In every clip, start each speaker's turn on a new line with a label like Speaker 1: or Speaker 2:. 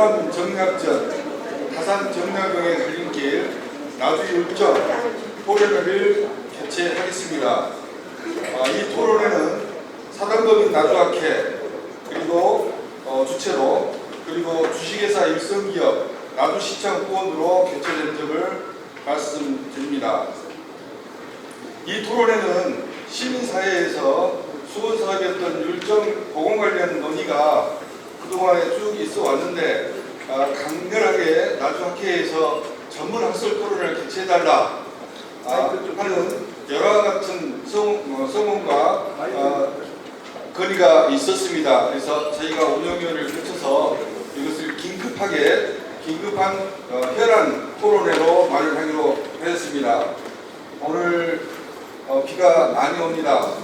Speaker 1: 호남 정략전 다산 정략용의 갈림길 나주 율정 토론회를 개최하겠습니다. 이 토론회는 사단법인 나주학회 그리고 주최로 그리고 주식회사 일성기업 나주시청 후원으로 개최된 점을 말씀드립니다. 이 토론회는 시민사회에서 수건사업이었던 율정 보건 관련 논의가 그동안에 쭉 있어 왔는데 강렬하게 나주학회에서 전문 학술 토론을 개최해달라 하는 여러 같은 성원과 건의가 있었습니다. 그래서 저희가 운영위원회를 거쳐서 이것을 긴급한 혈안 토론회로 마련하기로 하였습니다. 오늘 비가 많이 옵니다.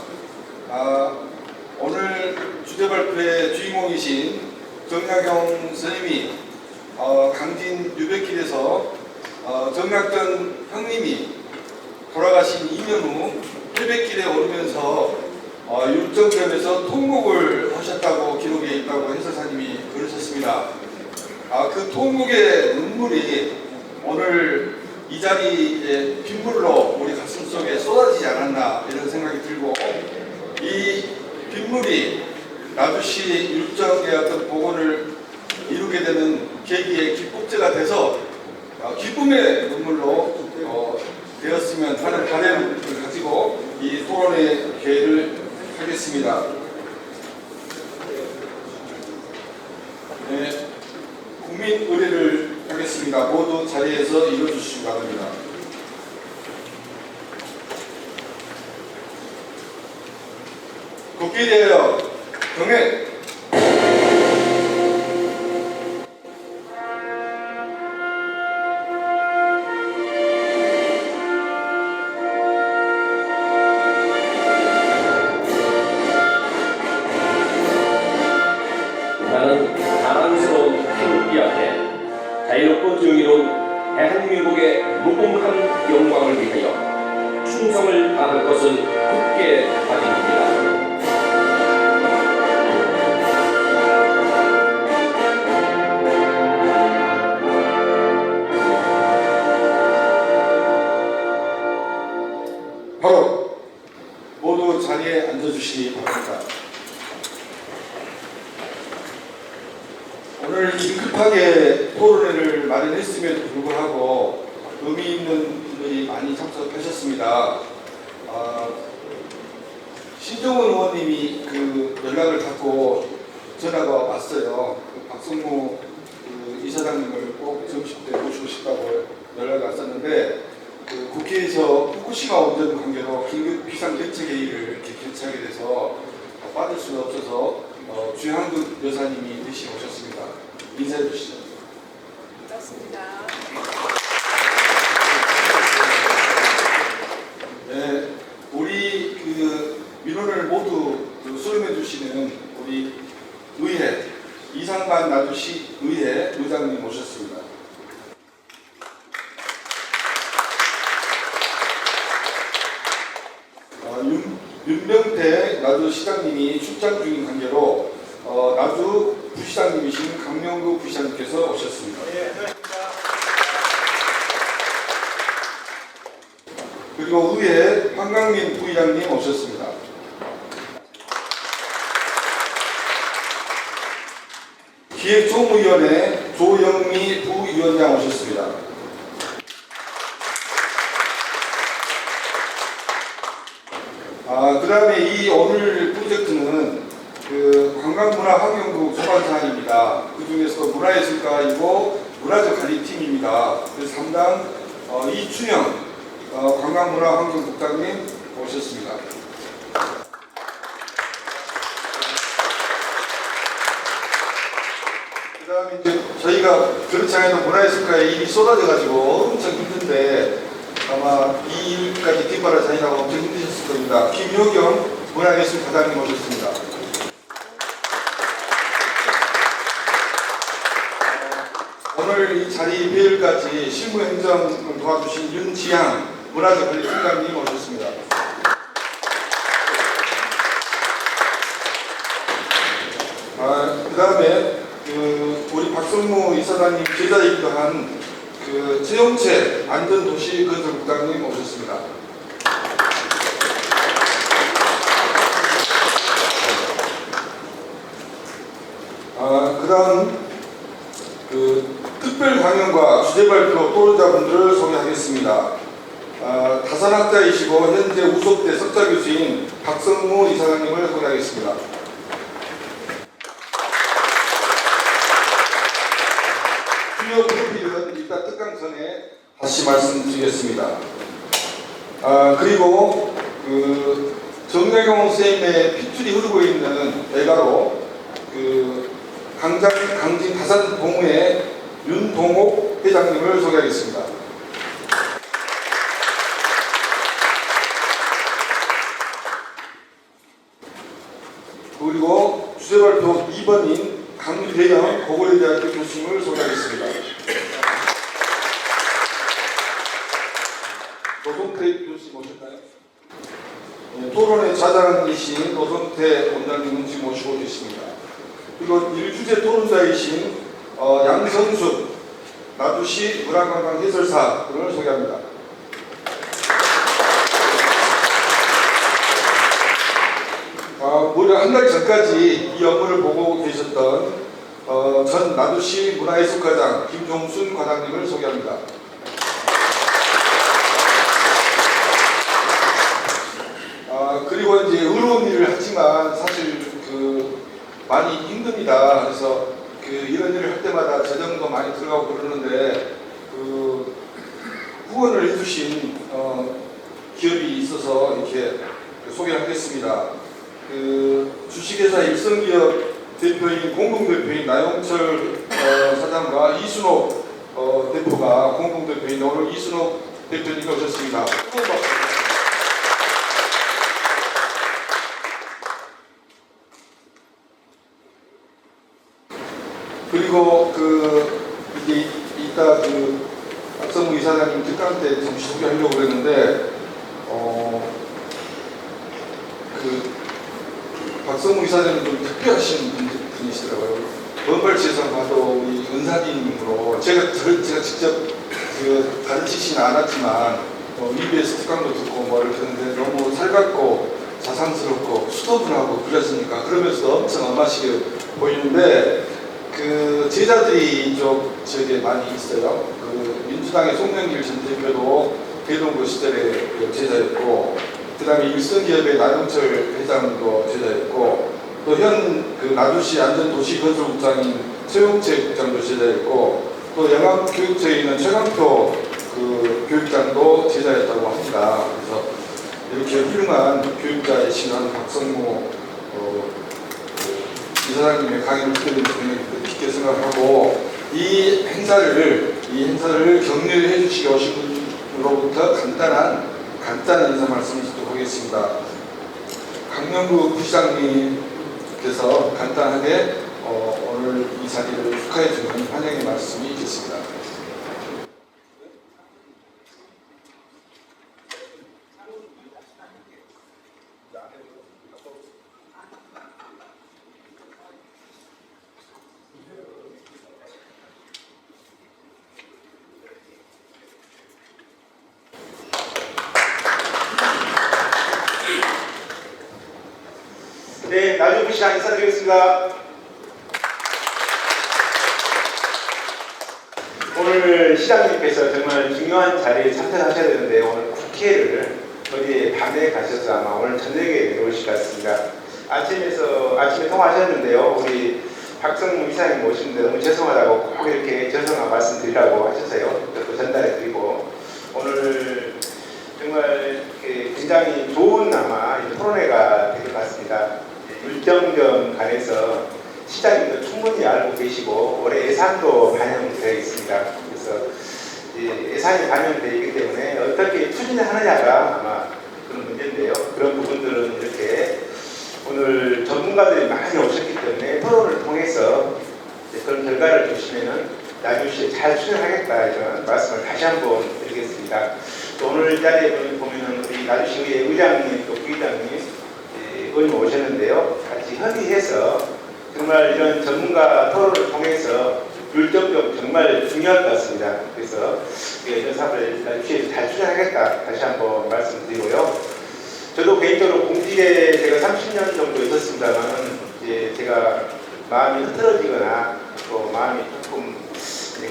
Speaker 1: 오늘 주제 발표의 주인공이신 정약용 선생님이 강진 유백길에서 정약전 형님이 돌아가신 2년 후 회백길에 오르면서 율정점에서 통곡을 하셨다고 기록에 있다고 해설사님이 그러셨습니다. 그 통곡의 눈물이 오늘 이 자리에 빗물로 우리 가슴 속에 쏟아지지 않았나 이런 생각이 들고 이 빗물이 나주시 율정의 어떤 복원을 이루게 되는 계기의 기폭제가 돼서 기쁨의 눈물로 되었으면 하는 바람을 가지고 이 토론회 기회를 하겠습니다. 네, 국민 의례를 하겠습니다. 모두 자리에서 이뤄주시기 바랍니다. 국기에 대하여 경례.
Speaker 2: 나는 자랑스러운 태극기 앞에 자유롭고 정의로운 대한민국의 무궁한 영광을 위하여 충성을 다할 것을 굳게 다짐합니다.
Speaker 1: 바로 모두 자리에 앉아주시기 바랍니다. 오늘 긴급하게 토론회를 마련했음에도 불구하고 의미 있는 분들이 많이 참석하셨습니다. 신정원 의원님이 그 연락을 받고 전화가 왔어요. 박성무 이사장님을 꼭 점심 때 모시고 싶다고 연락이 왔었는데 국회에서 후쿠시마 원전 관계로 긴급 비상대책회의를 이렇게 개최하게 돼서 빠질 수가 없어서 주향극 여사님이 대신 오셨습니다. 인사해 주시죠.
Speaker 3: 반갑습니다.
Speaker 1: 네, 우리 민원을 모두 수렴해 주시는 우리 의회 이상만 나주시 의회 의장님 모셨습니다. 윤병태 나주시장님이 출장 중인 관계로 나주 부시장님이신 강명구 부시장님께서 오셨습니다. 그리고 의회 황강민 부의장님 오셨습니다. 기획조무위원회 조영미 부위원장 오셨습니다. 그 다음에 이 오늘 프로젝트는 관광문화환경부 소관사항입니다. 그 중에서 문화예술가이고 문화적 관리팀입니다. 그래서 담당 이춘영 관광문화환경국장님 오셨습니다. 그 다음에 이제 저희가 그렇지 않아도 문화예술가에 일이 쏟아져가지고 엄청 힘든데 아마 이 일까지 뒷바라지 하느라고 엄청 힘드셨을 겁니다. 김효경 문화예술과장님 오셨습니다. 오늘 이 자리 배열까지 실무행정을 도와주신 윤지향 문화재관리팀장님 오셨습니다. 그 다음에 우리 박성 박성무 이사장님 제자이기도 한 그 최영채 안전도시건설국장님 오셨습니다. 그다음 그 특별 강연과 주제 발표 또래자분들을 소개하겠습니다. 다산학자이시고 현재 우석대 석좌 교수인 박성무 이사장님을 소개하겠습니다. 주요 프로필은 이따 특강 전에 다시 말씀드리겠습니다. 그리고 그 정래경 선생님의 핏줄이 흐르고 있는 애가로 그 강진 다산 동호회 윤동옥 회장님을 소개하겠습니다. 그리고 주제발표 2번인 강대영 고고려대학교 교수님을 소개하겠습니다. 노성태 교수님 오셨나요? 네, 토론의 자장이신 노성태 원장님은 지금 모시고 계십니다. 그리고 일주제 토론자이신 양성순 나주시 문화관광 해설사 등을 소개합니다. 무려 한 달 전까지 이 업무를 보고 계셨던 전 나주시 문화예술과장 김종순 과장님을 소개합니다. 그리고 이제 의로운 일을 하지만 사실 그 많이 힘듭니다. 그래서 그 이런 일을 할 때마다 재정도 많이 들어가고 그러는데 그 후원을 해주신 기업이 있어서 이렇게 소개를 하겠습니다. 그 주식회사 일성기업 대표인 공동대표인 나영철 사장과 이순옥 대표가 공동대표인 오늘 이순옥 대표님이 오셨습니다. 그리고 그 이제 이따 그 박성무 이사장님 특강 때 잠시 소개하려고 그랬는데 그 박성무 이사장님 좀 특별하신 분이시더라고요. 먼발치에서 봐도 우리 은사님으로 제가 직접 그 가르치지는 않았지만 EBS 특강도 듣고 뭐 이렇게 했는데 너무 살갑고 자상스럽고 수더분하고 그랬으니까 그러면서 엄청 엄하시게 보이는데 그 제자들이 좀 저게 많이 있어요. 그 민주당의 송영길 전 대표도 대동고 시절에 제자였고, 그 다음에 일성기업의 나영철 회장도 제자였고, 또 현 그 나주시 안전도시건설국장인 최용채 국장도 제자였고, 또 영암교육처에 있는 최강표 그 교육장도 제자였다고 합니다. 그래서 이렇게 훌륭한 교육자이신 박성무 이사장님의 강의를 듣게 된 분이 깊게 생각하고 이 행사를 격려해 주시게 오신 분으로부터 간단한 인사 말씀을 드리도록 하겠습니다. 강명구 부시장님께서 간단하게 오늘 이 자리를 축하해 주는 환영의 말씀이 있겠습니다.
Speaker 4: 네, 나주부 시장 인사드리겠습니다. 오늘 시장님께서 정말 중요한 자리에 참석하셔야 되는데 오늘 국회를 어디에 밤에 가셔서 아마 오늘 저녁에 내려오실 것 같습니다. 아침에 통화하셨는데요. 우리 박성무 이사님 모시는데 너무 죄송하다고 꼭 이렇게 죄송한 말씀 드리라고 하셔서요. 또 전달해드리고 오늘 정말 굉장히 좋은 아마 토론회가 될 것 같습니다. 일정점 간에서 시장님도 충분히 알고 계시고 올해 예산도 반영되어 있습니다. 그래서 예산이 반영되어 있기 때문에 어떻게 추진하느냐가 아마 그런 문제인데요. 그런 부분들은 이렇게 오늘 전문가들이 많이 오셨기 때문에 토론을 통해서 그런 결과를 주시면은 나주시에 잘 추진하겠다 이런 말씀을 다시 한번 드리겠습니다. 또 오늘 자리에 보면은 우리 나주시의 의장님 또 부의장님 의원님 오셨는데요. 같이 협의해서 정말 이런 전문가 토론을 통해서 율정병 정말 중요할 것 같습니다. 그래서 연사를 나주시에서 잘 추진하겠다 다시 한번 말씀드리고요. 저도 개인적으로 공직에 제가 30년 정도 있었습니다만 이제 제가 마음이 흐트러지거나 또 마음이 조금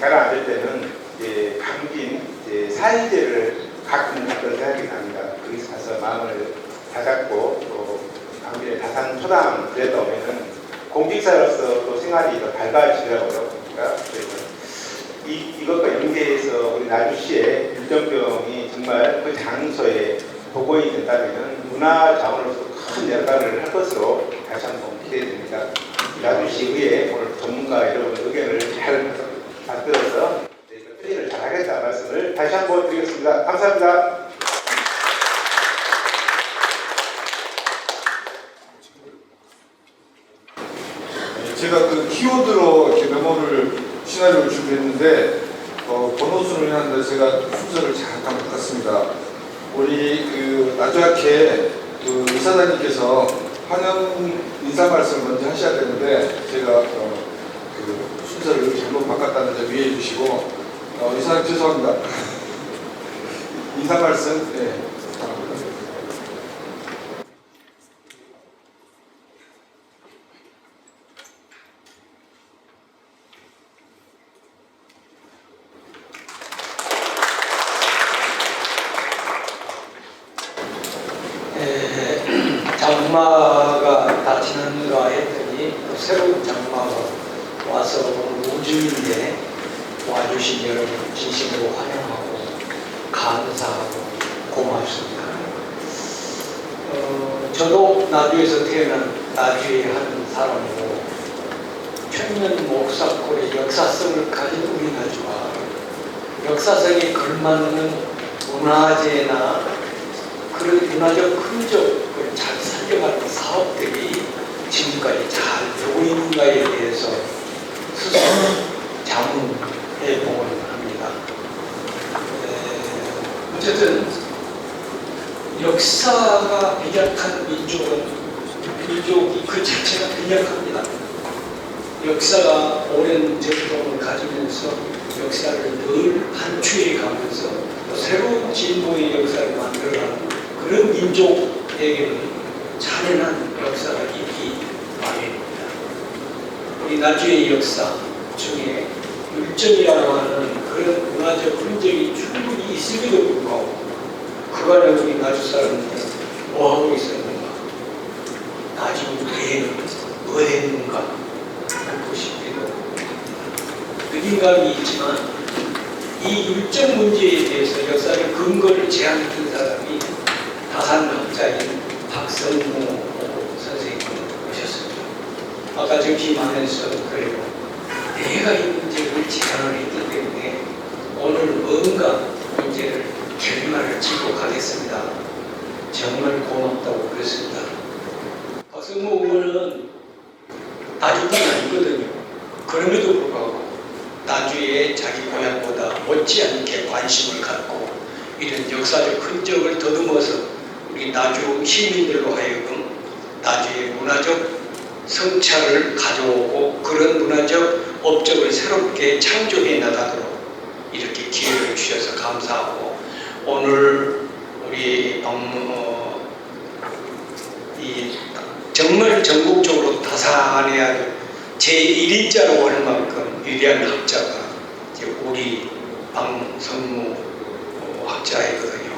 Speaker 4: 가라앉을 때는 이제 감긴 이제 사인제를 가끔 그런 생각이 납니다. 거기서 가서 마음을 다잡고 또 감기에 다산초당 그랬다 오면은 공직사로서 또 생활이 더 밝아지더라고요. 그러니까 그래서 이것과 연계해서 우리 나주시의 율정병이 정말 그 장소에 보고이 된다면 문화 자원으로서 큰 역할을 할 것으로 다시 한번 기대됩니다. 나주시의회 오늘 전문가 여러분 의견을 잘 받들어서 회의를 잘 하겠다 말씀을 다시 한번 드리겠습니다. 감사합니다.
Speaker 1: 제가 그 키워드로 이렇게 메모를 시나리오를 준비했는데 번호수를 하는데 제가 순서를 잠깐 바꿨습니다. 우리 그 나주학회 그 이사장님께서 환영 인사 말씀을 먼저 하셔야 되는데 제가 그 순서를 잘못 바꿨다는 점 이해해 주시고 이사장 죄송합니다. 인사 말씀 부탁합니다.
Speaker 5: 장마가 다 지났는가 했더니 또 새로운 장마가 와서 우주인데 와주신 여러분 진심으로 환영하고 감사하고 고맙습니다. 저도 나주에서 태어난 나주의 한 사람이고 천년 목사골의 역사성을 가진 우리 나주와 역사성에 걸맞는 문화재나 그런 문화적 흔적을 잘 살려가는 사업들이 지금까지 잘 되고 있는가에 대해서 스스로 자문해 보곤 합니다. 어쨌든 역사가 빈약한 민족이 그 자체가 빈약합니다. 역사가 오랜 전통을 가지면서 역사를 늘 한추해 가면서 새로운 진보의 역사를 만들어가는 그런 민족에게는 잔인한 역사가 있기 마련입니다. 우리 나주의 역사 중에 율정이라고 하는 그런 문화적 흔적이 충분히 있음에도 불구하고 그간에 우리 나주 사람들은 뭐하고 있었는가? 나주 뒤에는 뭐 했는가? 묻고 싶기도 누군가이 있지만 이 율정 문제에 대해서 역사의 근거를 제안했던 사람이 다산학자인 박성무 선생님을 모셨습니다. 아까 점심하면서 그래요. 내가 이 문제를 제안을 했기 때문에 오늘 뭔가 문제를 결말을 짓고 가겠습니다. 정말 고맙다고 그랬습니다. 박성무 의원은 나주분이 아니거든요. 그럼에도 불구하고 나주에 자기 고향보다 못지않게 관심을 갖고 이런 역사적 흔적을 더듬어서 우리 나주 시민들로 하여금 나주의 문화적 성찰을 가져오고 그런 문화적 업적을 새롭게 창조해 나가도록 이렇게 기회를 주셔서 감사하고 오늘 우리 정말 전국적으로 다산해야 될 제1인자로 할 만큼 위대한 학자가 우리 박성무 학자이거든요.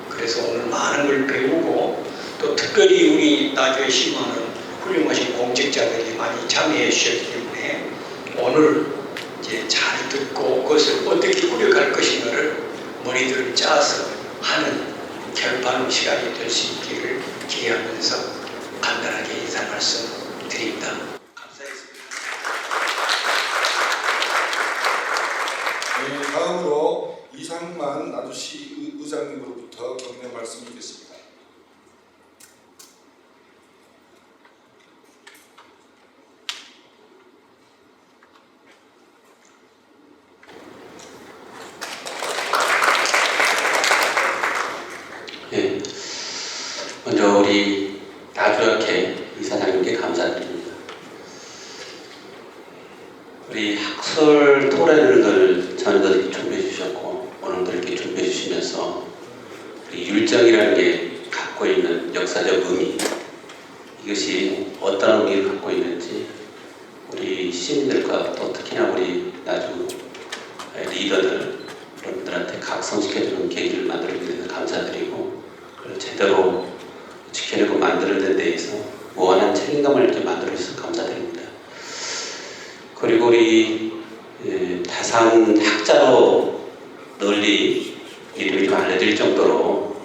Speaker 5: 그래서 오늘 많은 걸 배우고 또 특별히 우리 나주에 심하는 훌륭하신 공직자들이 많이 참여해 주셨기 때문에 오늘 이제 잘 듣고 그것을 어떻게 꾸려갈 것인가를 머리들을 짜서 하는 결반 시간이 될 수 있기를 기대하면서 간단하게 인사 말씀 드립니다. 감사했습니다.
Speaker 1: 네, 다음으로 이상만 나주시 의장님으로부터 격려 말씀 드리겠습니다.
Speaker 6: 네, 먼저 우리 나주학회 이사장님께 설 토론을 저녁에 준비해 주셨고 오늘도 이렇게 준비해 주시면서 우리 율정이라는 게 갖고 있는 역사적 의미, 이것이 어떤 의미를 갖고 있는지 우리 시민들과 또 특히나 우리 나중 리더들 여러분들한테 각성시켜주는 계기를 만들어주게 돼서 감사드리고, 그걸 제대로 지켜내고 만드는 데 대해서 무한한 책임감을 이렇게 만들어주셔서 감사드립니다. 그리고 우리 다산 학자로 널리 이름이 좀 알려질 정도로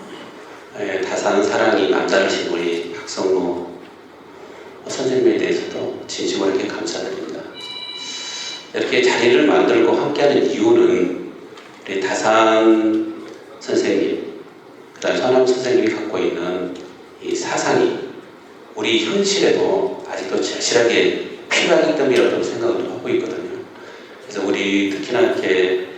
Speaker 6: 다산 사랑이 남다르신 우리 박성무 선생님에 대해서도 진심으로 이렇게 감사드립니다. 이렇게 자리를 만들고 함께하는 이유는 우리 다산 선생님, 그다음 서남 선생님이 갖고 있는 이 사상이 우리 현실에도 아직도 절실하게 필요하기 때문이라고 생각을 하고 있거든요. 그래서 우리 특히나 이렇게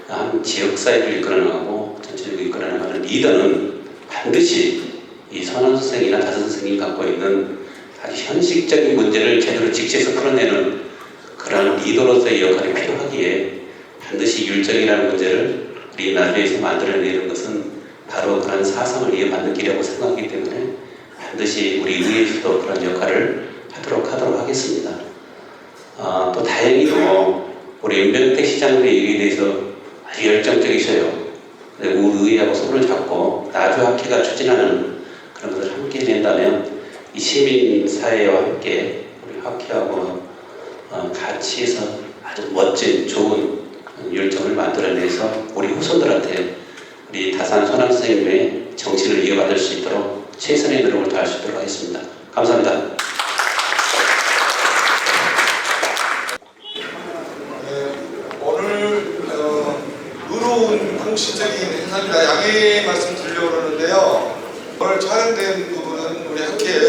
Speaker 6: 한 지역사회를 이끌어나가고 전체적으로 이끌어나가는 리더는 반드시 이 서남 선생이나 다산 선생님이 갖고 있는 아주 현실적인 문제를 제대로 직시해서 풀어내는 그런 리더로서의 역할이 필요하기에 반드시 율정이라는 문제를 우리 나주에서 만들어내는 것은 바로 그런 사상을 이어받는 길이라고 생각하기 때문에 반드시 우리 의회에서도 그런 역할을 하도록 하겠습니다. 또 다행히도 우리 윤병택 시장님의 얘기에 대해서 아주 열정적이셔요. 우리 의회하고 손을 잡고 나주학회가 추진하는 그런 것을 함께 낸다면 이 시민사회와 함께 우리 학회하고 같이 해서 아주 멋진 좋은 율정을 만들어내서 우리 후손들한테 우리 다산 서남 선생님의 정신을 이어받을 수 있도록 최선의 노력을 다할 수 있도록 하겠습니다. 감사합니다.
Speaker 1: 오늘 의로운 공식적인 행사입니다. 양해 말씀 드리려고 그러는데요. 오늘 촬영된 부분은 우리 학회에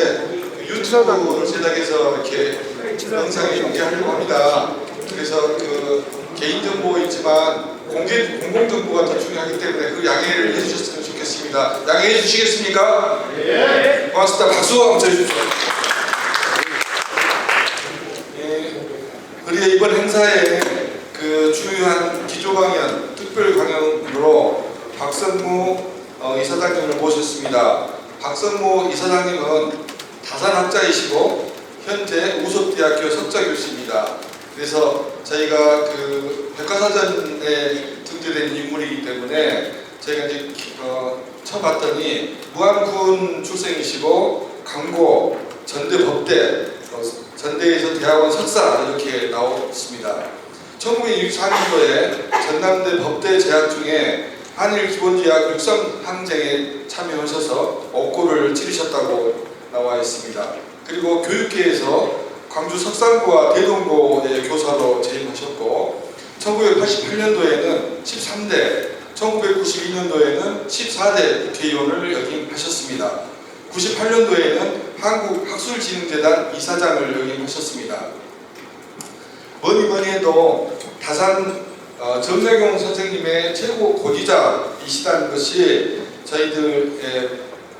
Speaker 1: 유튜브를 제작해서 이렇게 영상에 공개하려고 합니다. 그래서 그 개인정보 있지만 공공정보가 더 중요하기 때문에 그 양해를 해주셨으면 좋겠습니다. 양해해 주시겠습니까? 네. 고맙습니다. 박수 한번 쳐주십시오. 우리 이번 행사에 그 중요한 기조 강연, 특별 강연으로 박성무 이사장님을 모셨습니다. 박성무 이사장님은 다산학자이시고 현재 우석대학교 석좌교수입니다. 그래서 저희가 그 백과사전에 등재된 인물이기 때문에 저희가 이제 쳐봤더니 무안군 출생이시고 강고, 전대 법대, 전대에서 대학원 석사 이렇게 나왔습니다. 1964년도에 전남대 법대 재학 중에 한일 기본제약 육성 항쟁에 참여하셔서 ok고를 치르셨다고 나와 있습니다. 그리고 교육계에서 광주 석산고와 대동고의 교사로 재임하셨고 1988년도에는 13대, 1992년도에는 14대 국회의원을 역임하셨습니다. 98년도에는 한국학술진흥재단 이사장을 역임하셨습니다. 뭐니 해도 다산 정래경 선생님의 최고 고지자이시다는 것이 저희들에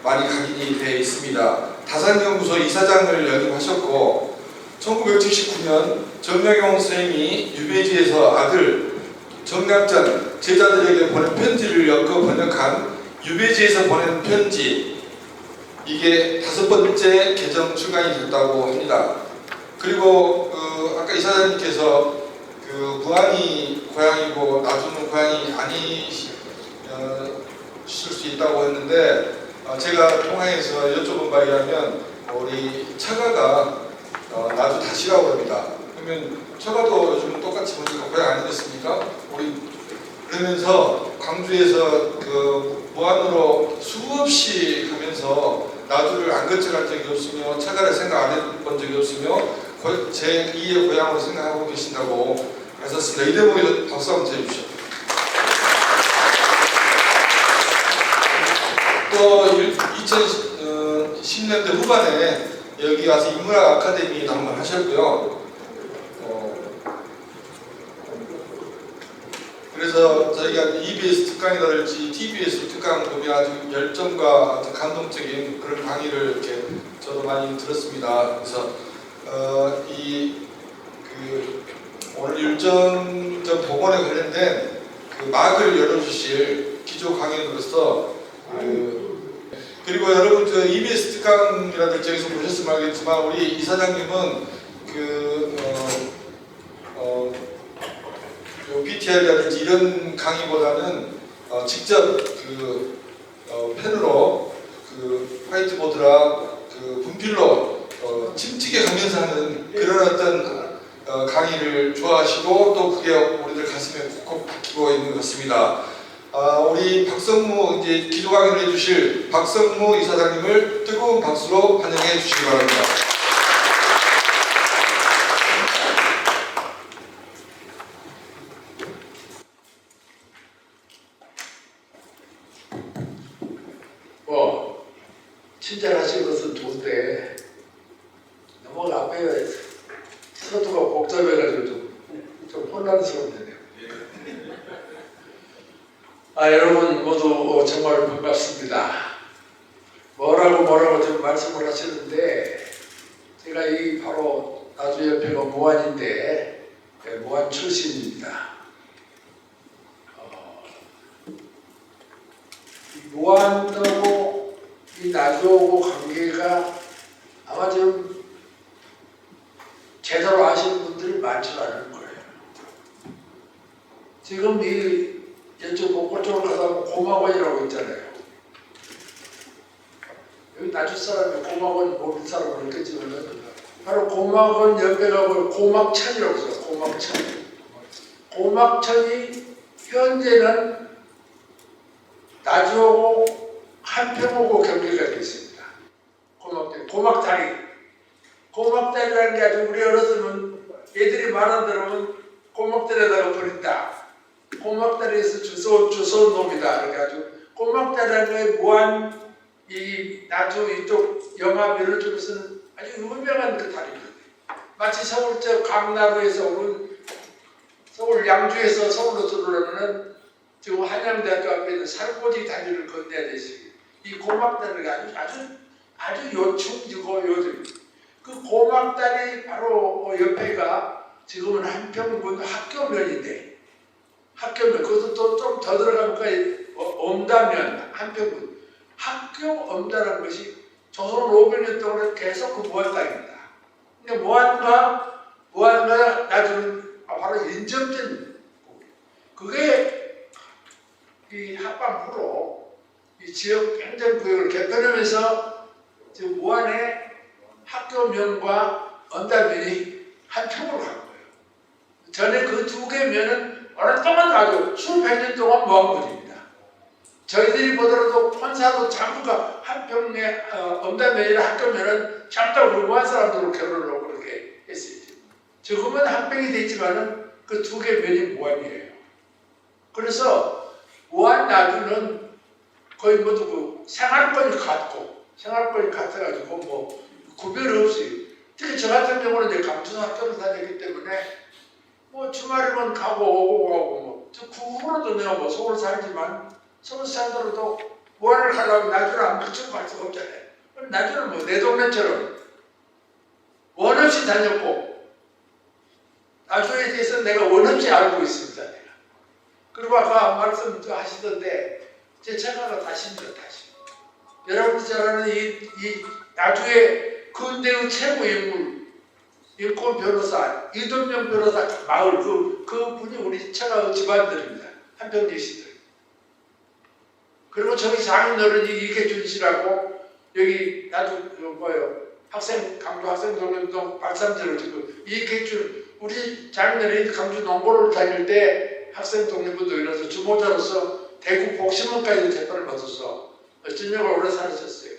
Speaker 1: 많이 각인이 되어 있습니다. 다산연구소 이사장을 역임하셨고 1979년 정래경 선생님이 유배지에서 아들 정략전 제자들에게 보낸 편지를 엮어 번역한 유배지에서 보낸 편지, 이게 5번째 개정 출간이 됐다고 합니다. 그리고 아까 이사장님께서 무안이 고향이고 나주는 고향이 아니실 수 있다고 했는데 제가 통화해서 여쭤본 바에 의하면 우리 처가가 나주 다시라고 합니다. 그러면 처가도 요즘 똑같이 보니까 고향 아니겠습니까? 우리 그러면서 광주에서 무안으로 수없이 하면서 나주를 안 거쳐간 적이 없으며 처가를 생각 안 해본 적이 없으며 제 2의 고향으로 생각하고 계신다고 하셨습니다. 이 대목에 박수 한번 쳐주십시오. 또 2010년대 후반에 여기 와서 인문학 아카데미도 한번 하셨고요. 그래서 저희가 EBS 특강이라든지 TBS 특강 보면 아주 열정과 아주 감동적인 그런 강의를 이렇게 저도 많이 들었습니다. 그래서 오늘 일정 전 복원에 관련된 그 막을 열어주실 기조 강연으로서 그리고 여러분 저 EBS 특강이라든지 여기서 보셨으면 알겠지만 우리 이사장님은 PTR이라든지 이런 강의보다는 직접 펜으로 화이트보드랑 분필로 찜찍게 가면서 하는 그런 어떤 강의를 좋아하시고 또 그게 우리들 가슴에 콕콕 박히고 있는 것 같습니다. 우리 박성무 이제 기도 강의를 해주실 박성무 이사장님을 뜨거운 박수로 환영해 주시기 바랍니다.
Speaker 7: 친절하신 것은 좋은데 너무 앞에 서두가 복잡해가지고 좀 혼란스럽네요. 여러분 모두 정말 반갑습니다. 뭐라고 좀 말씀을 하시는데 제가 이 바로 나주협회가 무안인데 무안 출신입니다. 무안하고 이 나주하고 관계가 아마 좀 제대로 아시는 분들이 많지 않을 거예요. 지금 이쪽 목골 쪽으로 가다 보면 고막원이라고 있잖아요. 여기 나주 사람이 고막원 모르는 사람은 있겠지만 바로 고막원 옆에 가면 고막천이라고 있어요. 고막천. 고막천이 현재는 나주하고 한평하고 경계가 되어 있습니다. 고막다리. 고막다리라는 게 아주 우리 어렸으면 애들이 말한 대로는 고막다리에다가 버린다. 고막다리에서 주워온 놈이다. 그렇게 아주 고막다리라는 게 무한 이 나주 이쪽 영암면을 쪽에서는 아주 유명한 그 다리입니다. 마치 서울 저 강나루에서 오른 서울 양주에서 서울로 들어오려면 지금 한양대학교 앞에 있는 살포지 다리를 건너야 되시. 이 고막다리가 아주 요충지고 요즘 그 고막다리 바로 옆에가 지금은 한평군 학교면인데 학교면 그것도 또 좀 더 들어가니까 엄다면 한평군 학교 엄다라는 것이 조선 500년 동안 계속 그 무안 땅입니다. 근데 무안과 나중은 바로 인접된 그게 이 합방부로 이 지역 행정구역을 개편하면서 지금 무안의 학교면과 언달면이 한평으로 간 거예요. 전에 그 두 개 면은 어느 동안 아주 수백 년 동안 무안군입니다. 저희들이 보더라도 판사도 장부가 한평의 언달면이나 학교면은 전부 우리 무안 사람들로 결혼을 하고 그렇게 했어요. 지금은 한평이 되지만은 그 두 개 면이 무안이에요. 그래서 무안 나주는 거의 모두 그 생활권이 같아가지고 뭐 구별 없이 특히 저 같은 경우는 이제 감춘 학교를 다녔기 때문에 뭐 주말이면 가고 오고 뭐 그 후로도 내가 뭐 서울 살지만 서울 살더라도 무안을 가려면 나주를 안 그치고 갈 수가 없잖아요. 나주는 뭐 내 동네처럼 원 없이 다녔고 나주에 대해서 내가 원 없이 알고 있습니다. 내가. 그리고 아까 말씀하시던데 제 생각을 다십니다. 여러분들 잘 아는 이 나주의 근대의 최고 인물 인권 변호사 이동명 변호사 마을 그 분이 우리 최강 집안들입니다. 한평지시들. 그리고 저기 장인어른이 이계준 씨라고 여기 나주 강주 학생동運動 박삼재로 지금 이계준 우리 장인어른이 강주 농고를 다닐 때 학생 독립운동이라서 주모자로서 대구 복심원까지 재판을 받아서 진역을 오래 살았었어요.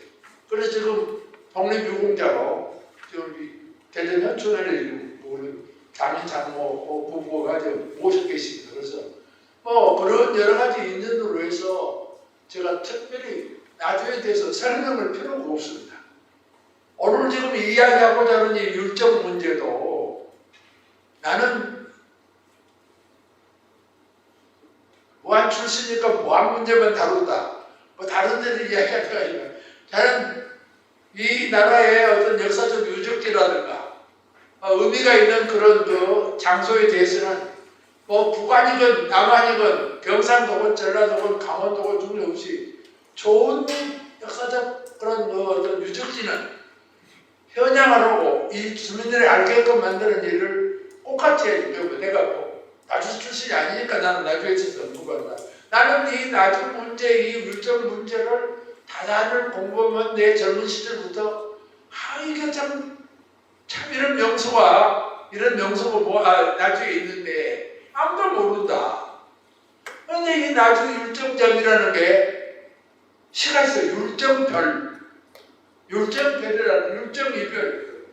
Speaker 7: 그래서 지금 독립유공자로 지금 대전 현촌에 장인 장모 부부가 모셔 계십니다. 그래서 뭐 그런 여러 가지 인연으로 해서 제가 특별히 나주에 대해서 설명을 필요가 없습니다. 오늘 지금 이야기하고자 하는 이 율정 문제도 나는 무안 출신이니까 무안 문제만 다룬다. 뭐 다른 데는 이야기할 거 아니에요. 저는 이 나라의 어떤 역사적 유적지라든가 의미가 있는 그런 그 장소에 대해서는 뭐 북한이건 남한이건 경상도건 전라도건 강원도건 중요없이 좋은 역사적 그런 어떤 유적지는 현양을 하고 이 주민들이 알게끔 만드는 일을 똑같이 해주고 내가 뭐 나주 출신이 아니니까 나는 나주에 있어서 누가 나는 이 나주 문제, 이 율정 문제를 다단을 공부하면 내 젊은 시절부터 이게 참 이런 명소가 나주에 있는데 아무도 모른다. 그런데 이 나주 율정점이라는 게 시가 있어요. 율정별이라는 율정이별.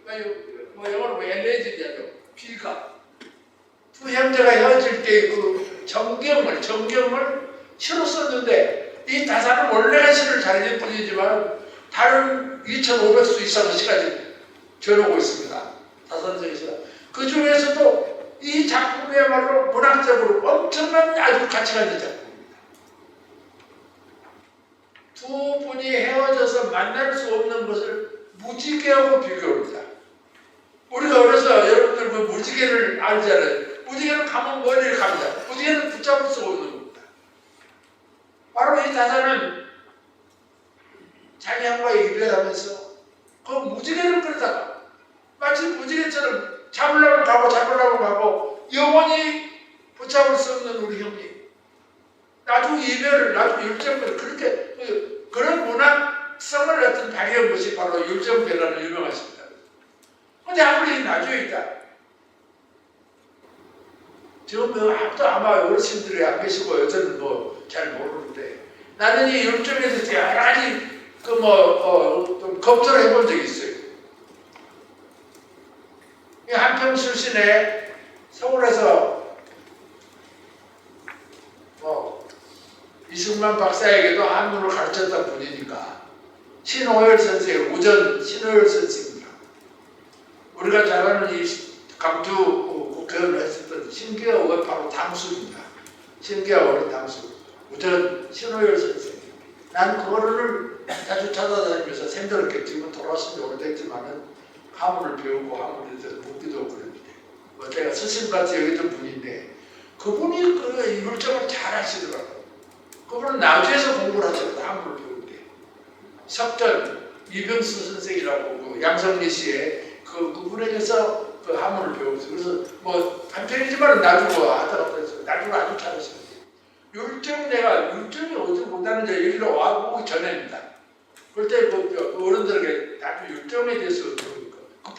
Speaker 7: 뭐 영어로 엘레지냐죠. 비가 두 형제가 헤어질 때 그 정경을 시로 썼는데 이 다산은 원래가 시를 잘 읽을 뿐이지만 다른 2,500수 이상의 시가 전하고 있습니다. 다산적인 시가. 그 중에서도 이 작품이야말로 문학적으로 엄청난 아주 가치가 있는 작품입니다. 두 분이 헤어져서 만날 수 없는 것을 무지개하고 비교합니다. 우리가 어려서 여러분들 그 무지개를 알잖아요. 무지개는 가면 머리를 갑니다. 무지개는 붙잡을 수가 없는 겁니다. 바로 이 다산은 자기 양과의 이별하면서 그 무지개를 끌다가 마치 무지개처럼 잡으려고 가고 영원히 붙잡을 수 없는 우리 형님. 나중 이별을, 나중 율정별을 그렇게 그런 문학성을 어떤 발휘한 것이 바로 율정별이라는 유명하십니다. 근데 아무리 나주에 있다. 지금 아무도 아마 어르신들이 안 계시고 여전히 뭐 잘 모르는데 나는 이 율정에 대해서 여러 가지 좀 검토를 해본 적이 있어요. 이 한평 출신에 서울에서 이승만 박사에게도 한문을 가르쳤던 분이니까 신호열 선생, 우전 신호열 선생입니다. 우리가 잘 아는 이 강주 국회의원을 했었던 신기하고 바로 당수입니다. 신기하고 당수. 우전 신호열 선생. 난 그거를 자주 찾아다니면서 생전에 지금 돌아가신 지 오래됐지만은 한문을 배우고 한문에 대해서 묻기도 하고 그랬는데 제가 스승같이 여기던 분인데 그분이 그 율정을 잘 하시더라고요. 그분은 나주에서 공부를 하셨거든요. 한문을 배울 때. 석전 이병수 선생이라고 그 양성리 씨의 그분에게서 그 한문을 배웠어요. 그래서 뭐 한편이지만 나주고 왔다 갔다 했어요. 나주를 아주 잘하시거든요. 율정이 어디 못하는지 여기로 와보기 전에입니다. 그럴 때 그 어른들에게 나주 율정에 대해서 들으니까 그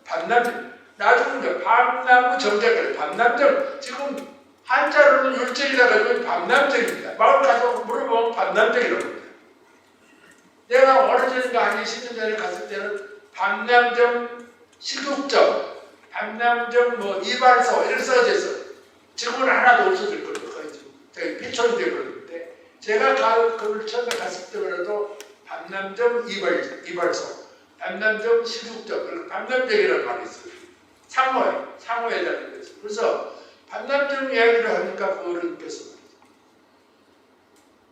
Speaker 7: 반남정 나중에 밤나무 정자까지 밤남정 지금 한자로는 율정이라 가지고 밤남정입니다. 마을 가서 물어보면 밤남정이라고 합니다. 내가 오래전인가 한 20년 전에 갔을 때는 밤남정 시국점, 밤남정 뭐 이발소 이런 써져 있어. 지금은 하나도 없어질 거예요. 거의 지금 피촌이 되어버렸는데 제가 그걸 처음에 갔을 때라도 밤남정 이발소, 밤남정 시국점, 밤남정이라는 말이 있어요. 상호에 대한 거죠. 그래서 밤남정 이야기를 하니까 그 어른께서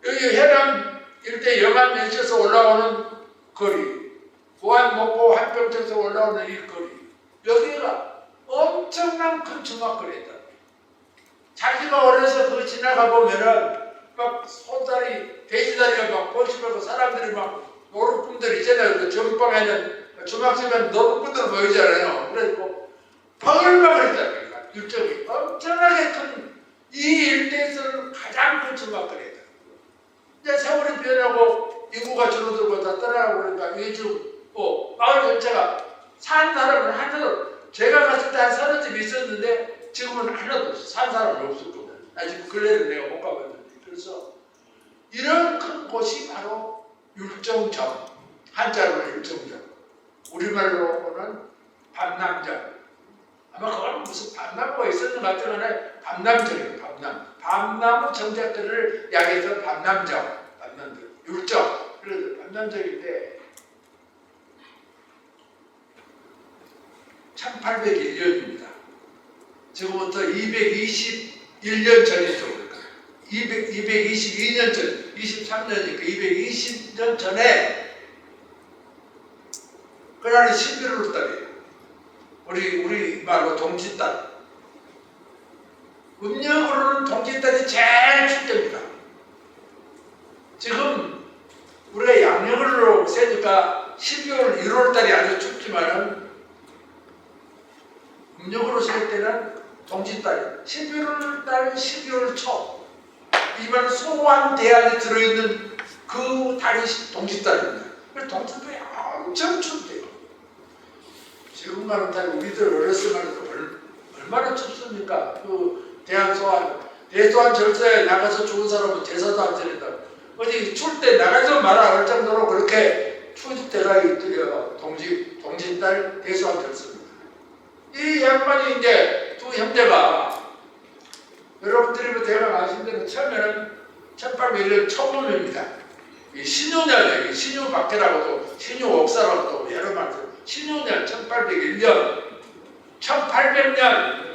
Speaker 7: 여기 해남 일대 영암 밀지에서 올라오는 거리, 보안 목포 한평에서 올라오는 이 거리, 여기가 엄청난 큰 주막거리다. 자기가 어려서 그거 지나가 보면은 막 소다리, 돼지다리가 막 뻗치고 사람들이 막 노루꾼들 있잖아요. 그 전방에는 주막집에는 노루꾼들 보이잖아요. 그래서 버글버글했다니까. 율정이 엄청나게 큰 이 일대에서는 가장 큰 주막거리다. 이제 세월이 변하고 인구가 줄어들고 다 떠나가고 그러니까 요즘 마을 전체가 산 사람은 하나도 제가 갔을 때 한 30집 있었는데 지금은 하나도 없어. 산 사람은 없었거든. 아직 근래는 내가 못 가봤는데. 그래서 이런 큰 곳이 바로 율정점, 한자로는 율정점, 우리말로는 밤남점. 아마 그건 무슨 밤나무가 있었는 것 같지만 밤남정이에요. 밤나무 정자들을 약해서 밤남정, 율정. 그래서 밤남정인데 1801년입니다. 지금부터 221년 전이죠. 그러니까 222년 전, 23년이니까 220년 전에 그날이 11월 달이에요. 우리 말로 동짓딸. 음력으로는 동짓딸이 제일 춥답니다. 지금 우리가 양력으로 세니까 12월, 1월달이 아주 춥지만은 음력으로 셀 때는 동짓달, 11월달, 12월 초 이번 소환 대안에 들어있는 그 달이 동짓달입니다. 그래서 동짓달이 엄청 춥대요. 지금 말은 달 우리들 어렸을 때도 얼마나 춥습니까? 그 대소환 절사에 나가서 죽은 사람은 제사도 안 드린다. 어디 출 때 나가지 마라 할 정도로 그렇게 추울 때가 있더래요. 동짓달 대소환 절사입니다. 이 양반이 이제 두 형제가 여러분들이 대강 아신 대로 처음에는 1801년 초봄입니다. 이 신유년이에요. 신유박해라고도 신유옥사라고도 여러 말 신유년 1801년 1800년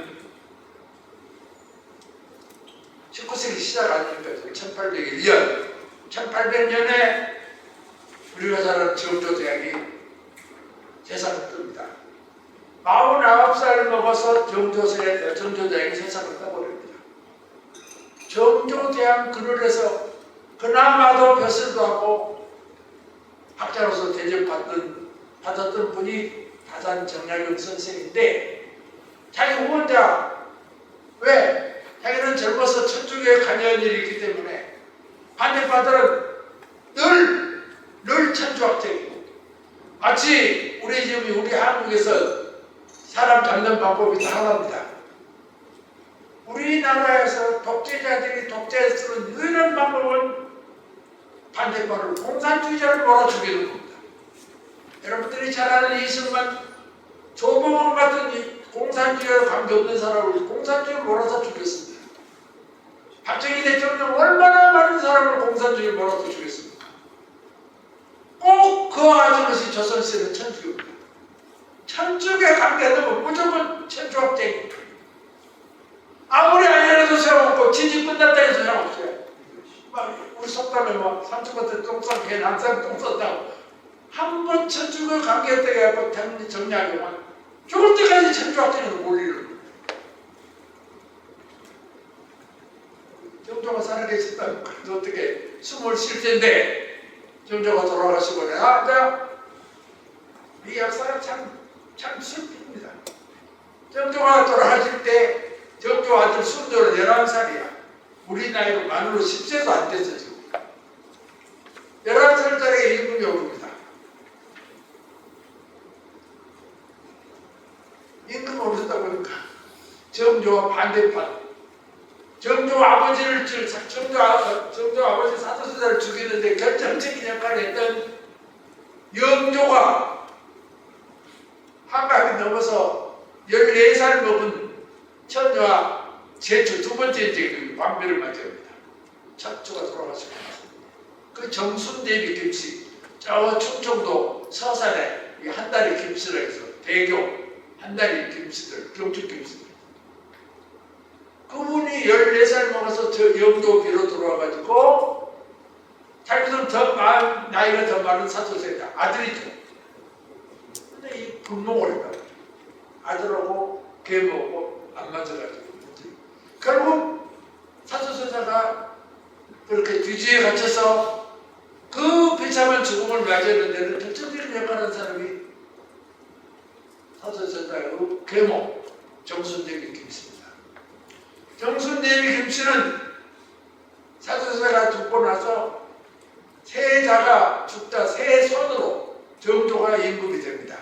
Speaker 7: 19세기 시작 아닙니까? 1801년 1800년에 우리가 잘 아는 정조대왕이 세상을 뜹니다. 49살 먹어서 정조대왕이 세상을 떠버립니다. 정조대왕 그늘에서 그나마도 벼슬도 하고 학자로서 대접받았던 분이 다산 정약용 선생인데 자기 후원자 왜? 자기는 젊어서 천주교에 관여한 일이 있기 때문에 반대파들은 늘 천주학자이고 마치 우리 한국에서 사람 잡는 방법이 다 하나입니다. 우리나라에서 독재자들이 독재에 쓰는 유일한 방법은 반대파를 공산주의자를 몰아 죽이는 겁니다. 여러분들이 잘 아는 이승만, 조봉원 같은 공산주의와 관계없는 사람을 공산주의를 몰아서 죽였습니다. 박정희 대통령 얼마나 많은 사람을 공산주의를 몰아서 죽였습니까? 꼭 그 아저것이 조선시대는 천주교입니다. 천주교에 관계되면 무조건 천주학쟁이. 아무리 아니라도 소용없고 지지 끝났다 해서 소용없어요. 우리 속담에 삼촌한테 똥 싼 개 남산 똥 쌌다고 한 번 천주교 관계했다고 해갖고 정리하고만 죽을 때까지 천주학쟁으로 몰리는 거예요. 정조가 살아계셨다면 그래도 어떻게 숨을 쉴 텐데 정조가 돌아가시고 이 역사가 참 슬픕니다. 정조가 돌아가실 때 정조 아들 순조는 11살이야. 우리 나이로 만으로 10세도 안 됐어 지금. 11살짜리 임금이 오릅니다. 임금 오르다 보니까 정조와 반대판 정조 아버지 사도세자를 죽이는데 결정적인 역할을 했던 영조가 한갑이 넘어서 14살 먹은 천녀와 제주 두 번째 이제 그 왕비를 맞이합니다. 첫주가 돌아가시고 그 정순대비 김씨 저 충청도 서산에 한 다리 김씨라 해서 대교 한 다리 김씨들 경축 김씨들 그분이 14살 먹어서 저 영도비로 들어와가지고 자기는 나이가 더 많은 사도세자 아들이죠. 근데 이 분노를 했다. 아들하고 계모하고 안 맞아가지고 결국 사도세자가 그렇게 뒤지에 갇혀서 그 비참한 죽음을 맞이하는 데는 결정적인 역할을 한 사람이 사도세자의 계모 정순대비 김씨입니다. 정순대비 김씨는 사도세자가 죽고 나서 세자가 죽다 세 손으로 정조가 임금이 됩니다.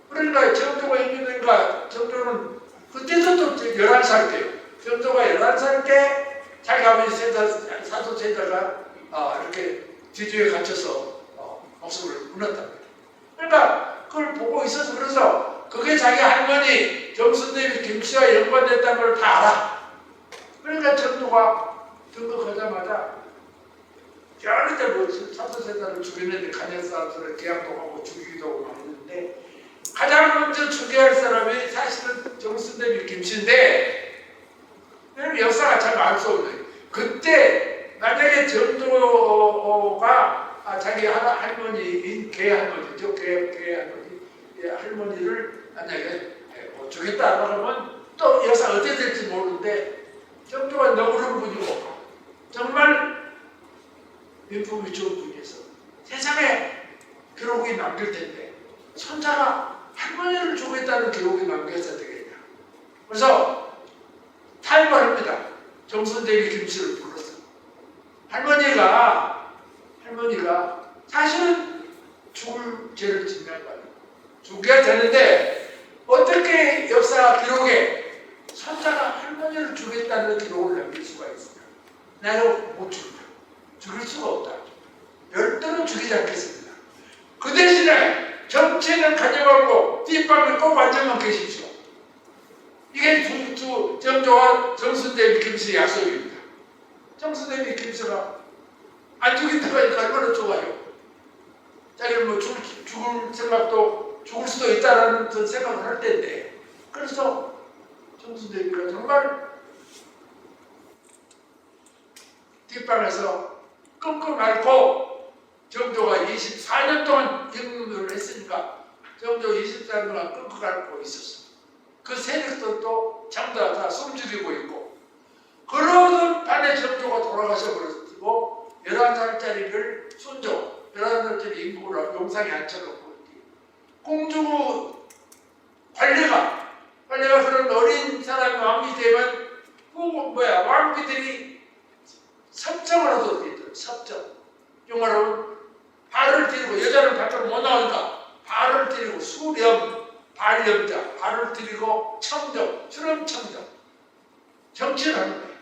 Speaker 7: 그러니까 정조가 임금이 되니까 정조는 그때도 또 11살 때요. 정조가 11살 때 자기 아버지 사도세자가 이렇게 뒤주에 갇혀서 목숨을 끊었답니다. 그러니까 그걸 보고 있어서 그래서 그게 자기 할머니 정순대비 김씨와 연관됐다는 걸 다 알아. 그러니까 정조가 등극하자마자 어릴 때 사도세자를 죽이는데 간여 사람들을 계약도 하고 죽이기도 하고 했는데 가장 먼저 죽여야 할 사람이 사실은 정순대비 김씨인데 역사가 잘 알 수 없는 그때 만약에 정조가 자기 할머니인 계할머니죠. 계할머니 할머니를 만약에 주겠다 그러면 또 역사 어떻게 될지 모르는데 정조가 너그러운 분이고 정말 인품이 좋은 분이어서 세상에 기록이 남길 텐데 손자가 할머니를 주겠다는 기록이 남겨서 되겠냐. 그래서 탈발합니다. 정순대비 김씨를 불러서 할머니가 사실은 죽을 죄를 짓는 거예요. 죽게 되는데 어떻게 역사 기록에 손자가 할머니를 죽였다는 기록을 남길 수가 있습니까? 나는 못 죽는다. 죽일 수가 없다. 별도로 죽이지 않겠습니다. 그 대신에 정체는 가져가고 뒷방을 꼭 앉아만 계십시오. 이게 정조와 정순대비 김씨의 약속입니다. 정순대비 김씨가 안 죽인다고 하니까 얼마나 좋아요. 자기는 뭐 죽을 생각도 죽을 수도 있다라는 그런 생각을 할 텐데 그래서 정순대비가 정말 뒷방에서 끙끙 앓고 정조가 24년 동안 임금을 했으니까 정조 24년 동안 끙끙 앓고 있었어. 그 세력들도 전부 다 숨죽이고 있고 그러던 반에 정조가 돌아가셔 버렸고 11살짜리를 순조 11살짜리 임금을 용상에 앉혀놓고 공주부 관리가 그런 어린 사람이 왕비 되면 왕비들이 섭정을 하도록 돼 있더라고요. 섭정. 영어로는 발을 들이고 여자는 밖으로 못 나온다. 발을 들이고 수렴, 발염자, 발을 들이고 청정, 수렴 청정. 정치를 하는 거예요.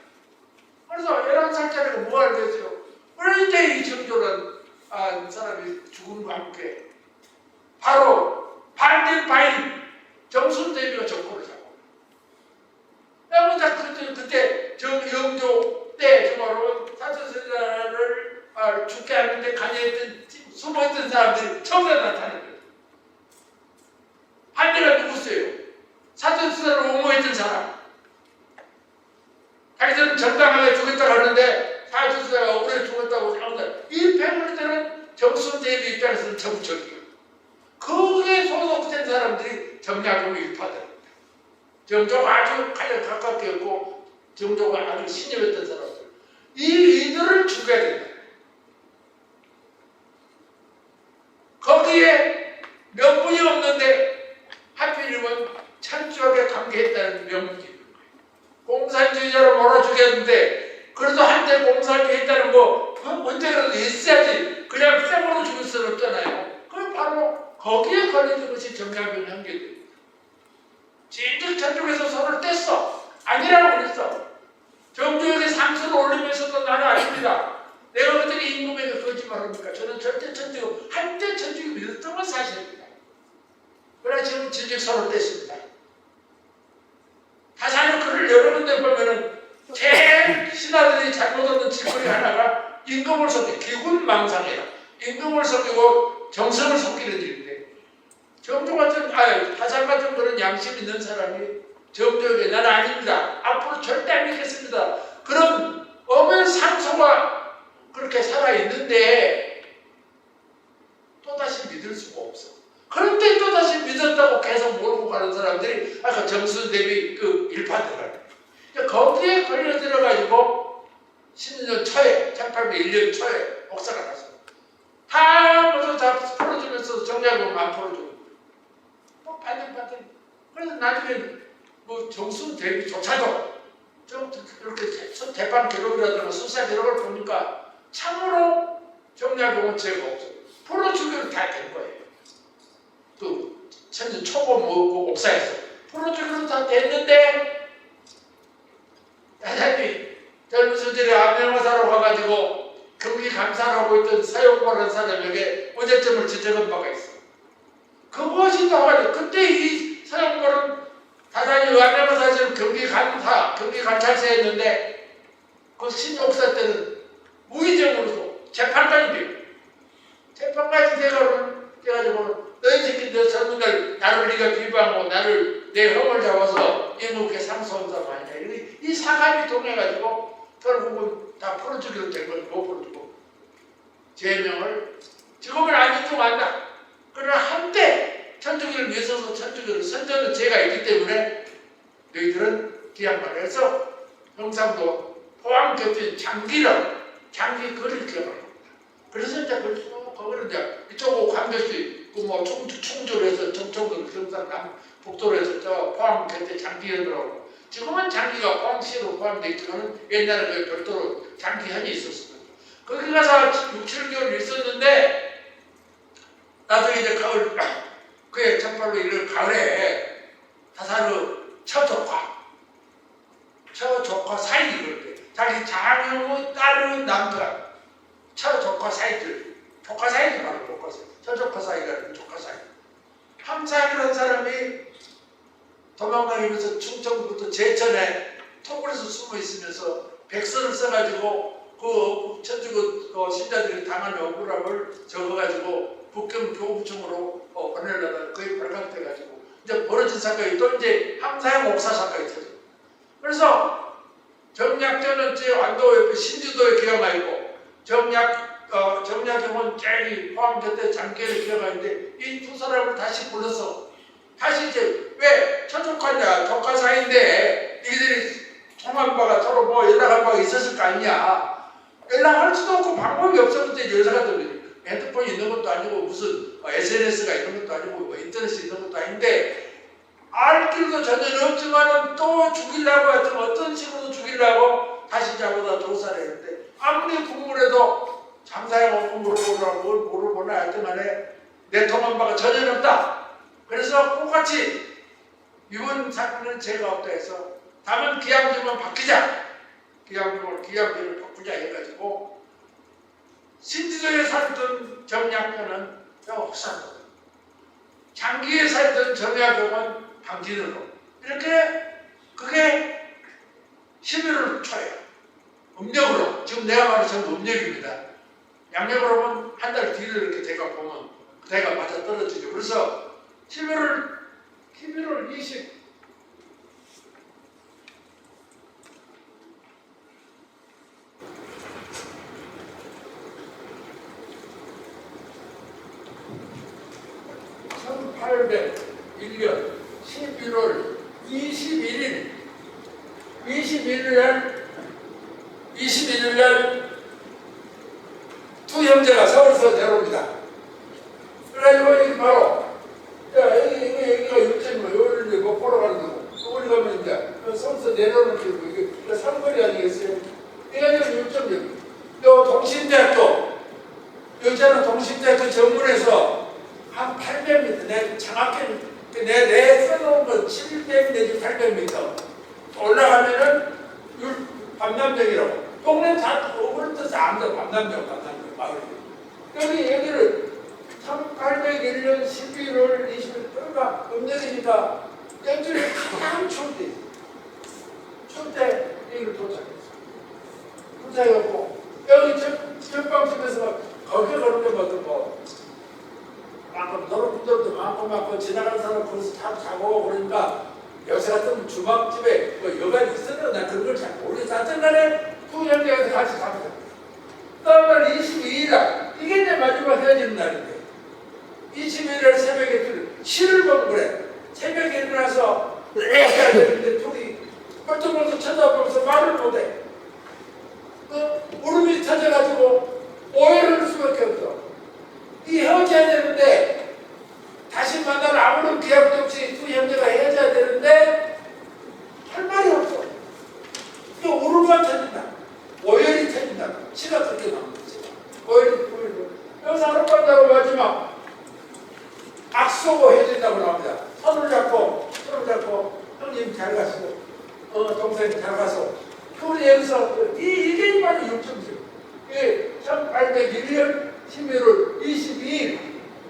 Speaker 7: 그래서 11살짜리가 뭐 알겠어요? 그런데 이 정조는 사람이 죽음과 함께 바로 반대 바인 정순대비가 정권을 잡고 그때 영조 때 정말로 사천세자를 죽게 하는데 관여했던 숨어있던 사람들이 전부 다 나타난 거예요. 반대가 누구였어요? 사천세자를 옹호했던 사람. 자기들은 정당하게 죽였다고 하는데 사천세자가 억울해 죽었다고 생각한다. 이 패밀리들은 정순대비 입장에서는 정적이에요. 거기에 소속된 사람들이 정약용 일파들입니다. 정조가 아주 가장 가깝게 했고 정조가 아주 신임했던 사람들. 이들을 죽여야 된다. 거기에 명분이 없는데 하필이면 철저하게 관계했다는 명분이 있는 거예요. 공산주의자로 몰아주겠는데 그래도 한때 공산주의했다는 거 언제라도 있어야지. 그냥 생으로 죽일 수는 없잖아요. 그럼 바로 거기에 걸려진 것이 정약용 형제들입니다. 진즉 저쪽에서 손을 뗐어. 아니라고 그랬어. 정조에게 상수를 올리면서도 나는 아닙니다. 내가 어떻게 임금에게 거짓말합니까? 저는 절대 천주교, 한때 천주교 믿었던 건 사실입니다. 그러나 지금 진즉 손을 뗐습니다. 다산의 글을 여러 군데 보면은 제일 신하들이 잘못 얻는 짓거리 하나가 임금을 속여, 기군망상이라. 임금을 속이고 정성을 속이는 일인데 정조 같은, 다산 같은 그런 양심 있는 사람이 정조에게 나는 아닙니다. 앞으로 절대 안 믿겠습니다. 그럼 엄연 상소가 그렇게 살아있는데 또다시 믿을 수가 없어. 그런데 또다시 믿었다고 계속 몰고 가는 사람들이 아까 정순대비 그 일파들. 거기에 걸려 들어가지고 10년 초에, 1801년 초에 옥사가 났어. 다 모두 다 풀어주면서 정약용은 안 풀어주고. 또 반대반대. 그래서 나중에 뭐 정순대비조차도 좀 이렇게 대판 기록이라든가 수사 기록을 보니까 참으로 정약용은 죄가 없어요. 풀어주기로 다 된 거예요. 그 천년 초보 뭐 옥사에서 풀어주기로 다 됐는데 야단이 젊은 수들이 암명사로 가가지고 경기 감사를 하고 있던 사용과라는 사람에게 문제점을 지적한 바가 있어. 그것이 나와요. 그때 이 사용과는 다산이 암명사에서는 경기 관찰사에 했는데 그 신옥사 때는 무의정으로서 재판까지 돼요. 재판까지 돼가지고 너희 새끼들 젊은들 나를 네가 비방하고 나를 내 형을 잡아서 임금께 상소한다고 하냐. 이 사감이 통해가지고 결국은 다 풀어주기로 된 걸 못 풀어주고 제명을 지금은 안 인정한다. 그러나 한때 천주교를 위해서 천주교를 선전은 제가 있기 때문에 너희들은 기약만 해서 경상도 포항 곁에 장기 거리를 기억합니다. 그래서 이제 거기를 이제 이쪽으로 관계시 그뭐 충주에서 정청도 경상 북도로 해서 저 포항 곁에 장기현으로 지금은 장기가 포항시로 포함되어 있지만 옛날에 그 별도로 장기현이 있었습니다. 거기 가서 6, 7개월 있었는데 나중에 이제 가을 그에 참말로 이런 가을에 다사르 처조카 사이 그럴 때 자기 장형의 딸의 남편 처조카 사이들 조카 사이들 바로 조카 사이 처조카 사이가 조카 사이 함사이라는 사람이 도망다니면서 충청부터 제천에 토굴에서 숨어 있으면서 백서를 써가지고 그 천주교 신자들이 당한 억울함을 적어가지고 북경 교구청으로 보내려다가 거의 발각돼가지고 이제 벌어진 사건이 또 이제 함사의 목사 사건이 터져. 그래서 정약전은 제 완도 옆에 신주도에 기어가 있고 정약경은 저기 포항 곁에 장계를 기어가 있는데 이 두 사람을 다시 불러서 다시 이제 왜 처조카냐 조카 사이인데 니들이 통한 바가 서로 뭐 연락한 바가 있었을 거 아니냐. 연락할 수도 없고 방법이 없었는데 여자가 들리니 핸드폰이 있는 것도 아니고 무슨 SNS가 있는 것도 아니고 뭐 인터넷이 있는 것도 아닌데 알 길도 전혀 없지만은 또 죽이려고 하여튼 어떤 식으로 죽이려고 다시 잡아다 조사를 했는데 아무리 궁금해도 장사에 물어보라고 물어보나 하여튼 간에 내 통한 바가 전혀 없다. 그래서 똑같이 이번 사건은 제가 없다 해서 다만 기양주만 바뀌자. 기양주를 바꾸자 해가지고 신지도에 살던 정약교는 옥산으로 장기에 살던 정약교는 당진으로 이렇게 그게 11월 초에 음력으로 지금 내가 말한 전부 음력입니다. 양력으로 보면 한 달 뒤를 이렇게 대가 보면 대가 맞아 떨어지죠. 그래서 11월 20 1801년 11월 21일 날 두 형제가 서울에서 내려옵니다. 그래가지고 여기 바로 여기가 육지뭐 여기를 뭐 보러 가는 거고 여기 가면 이제 서울에서 내려오는 길이고 이게 삼거리 아니겠어요? 이거 지금 6.6 요 동신대학교 여기는 동신대학교 정문에서 한 800m 내 정확히 내 써놓은 건 700 내지 800m 올라가면은 밤남역이라고 동네 다 오그를 뜻이 안돼 밤남역 마을 여기를 1801년 11월 20일 그러니까 음력이니까 일주일에 가장 추울 때 여기를 도착했어. 여기 전방집에서 거기 가는 데마다 뭐 많고 노릇분들도 많고 지나가는 사람 거기서 자고 그러니까 요새 같은 주막집에 뭐 여관이 있었는데 나 그런 걸 잘 모르겠어. 하여튼 간에 두 형제가 같이 갑니다. 다음날 22일 날 이게 이제 마지막 헤어지는 날인데 22일 새벽에 시를 보고 그래. 새벽에 일어나서 해야 되는데 둘이 뻘떡벌떡 쳐다보면서 말을 못해. 울음이 터져가지고 오해를 할 수밖에 없어. 이 헤어져야 되는데 다시 만날 아무런 기약도 없이 두 형제가 헤어져야 되는데 할 말이 없어. 또 울음만 터진다. 오열이 터진다. 치가 그렇게 나옵니다. 오열이. 여기서 하룻밤자고 마지막 악수하고 헤어진다고 나옵니다. 손을 잡고 형님 잘 가시고 동생 잘 가서 우리 여기서 이게 바로 6.7 이게 1801년 11월 22일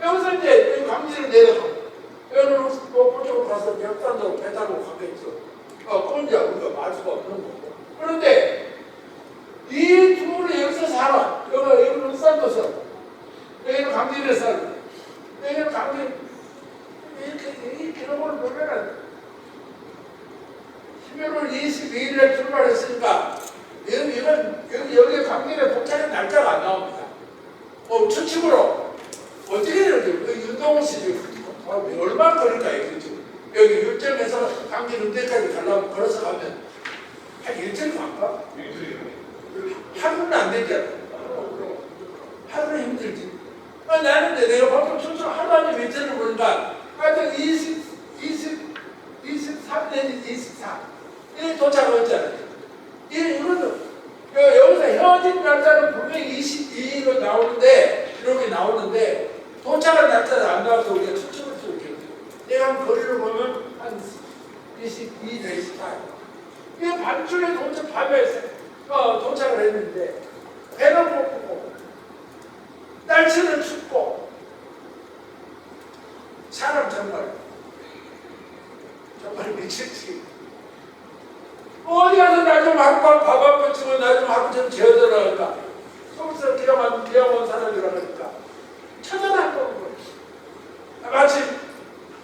Speaker 7: 여기서 이제 강진을 내려서 여기는 그쪽으로 가서 역산도로 배 타고 가겠죠. 그건 이제 우리가 말 수가 없는 거고. 그런데 이 둘이 여기서 살아. 여기는 산도서 여기는 강진에 살고 여기는 강진 이 기록을 보면은 11월 22일에 출발했으니까 여기 강진에 도착한 날짜가 안 나옵니다. 추측으로 어떻게 되는지 윤동호 씨 얼마나 걸릴까 이거죠. 여기 율정에서 강진운대까지 가려면 걸어서 가면 한 일주일 갈까? 하루는 안 되잖아. 하루는 힘들지. 나는 내가 보통 춤추 하루 아니면 이틀을 보니까 하여튼 23내지 24 이 도착했잖아요. 이거는 여기서 헤어진 날짜는 분명히 22일로 나오는데 이렇게 나오는데 도착한 날짜는 안 나와서 우리가 추측할 수 있겠죠. 내가 한 거리를 보면 한 22, 24. 이게 밤중에 밤에 도착을 했는데 배는 고프고 날씨는 춥고 사람 정말 미치지. 어디 가서 나 좀 하룻밤 밥 한 번 치고 나 좀 하루 좀 재워달라니까 서울서 기왕 온 사람이라 그러니까 쳐다도 보고 마치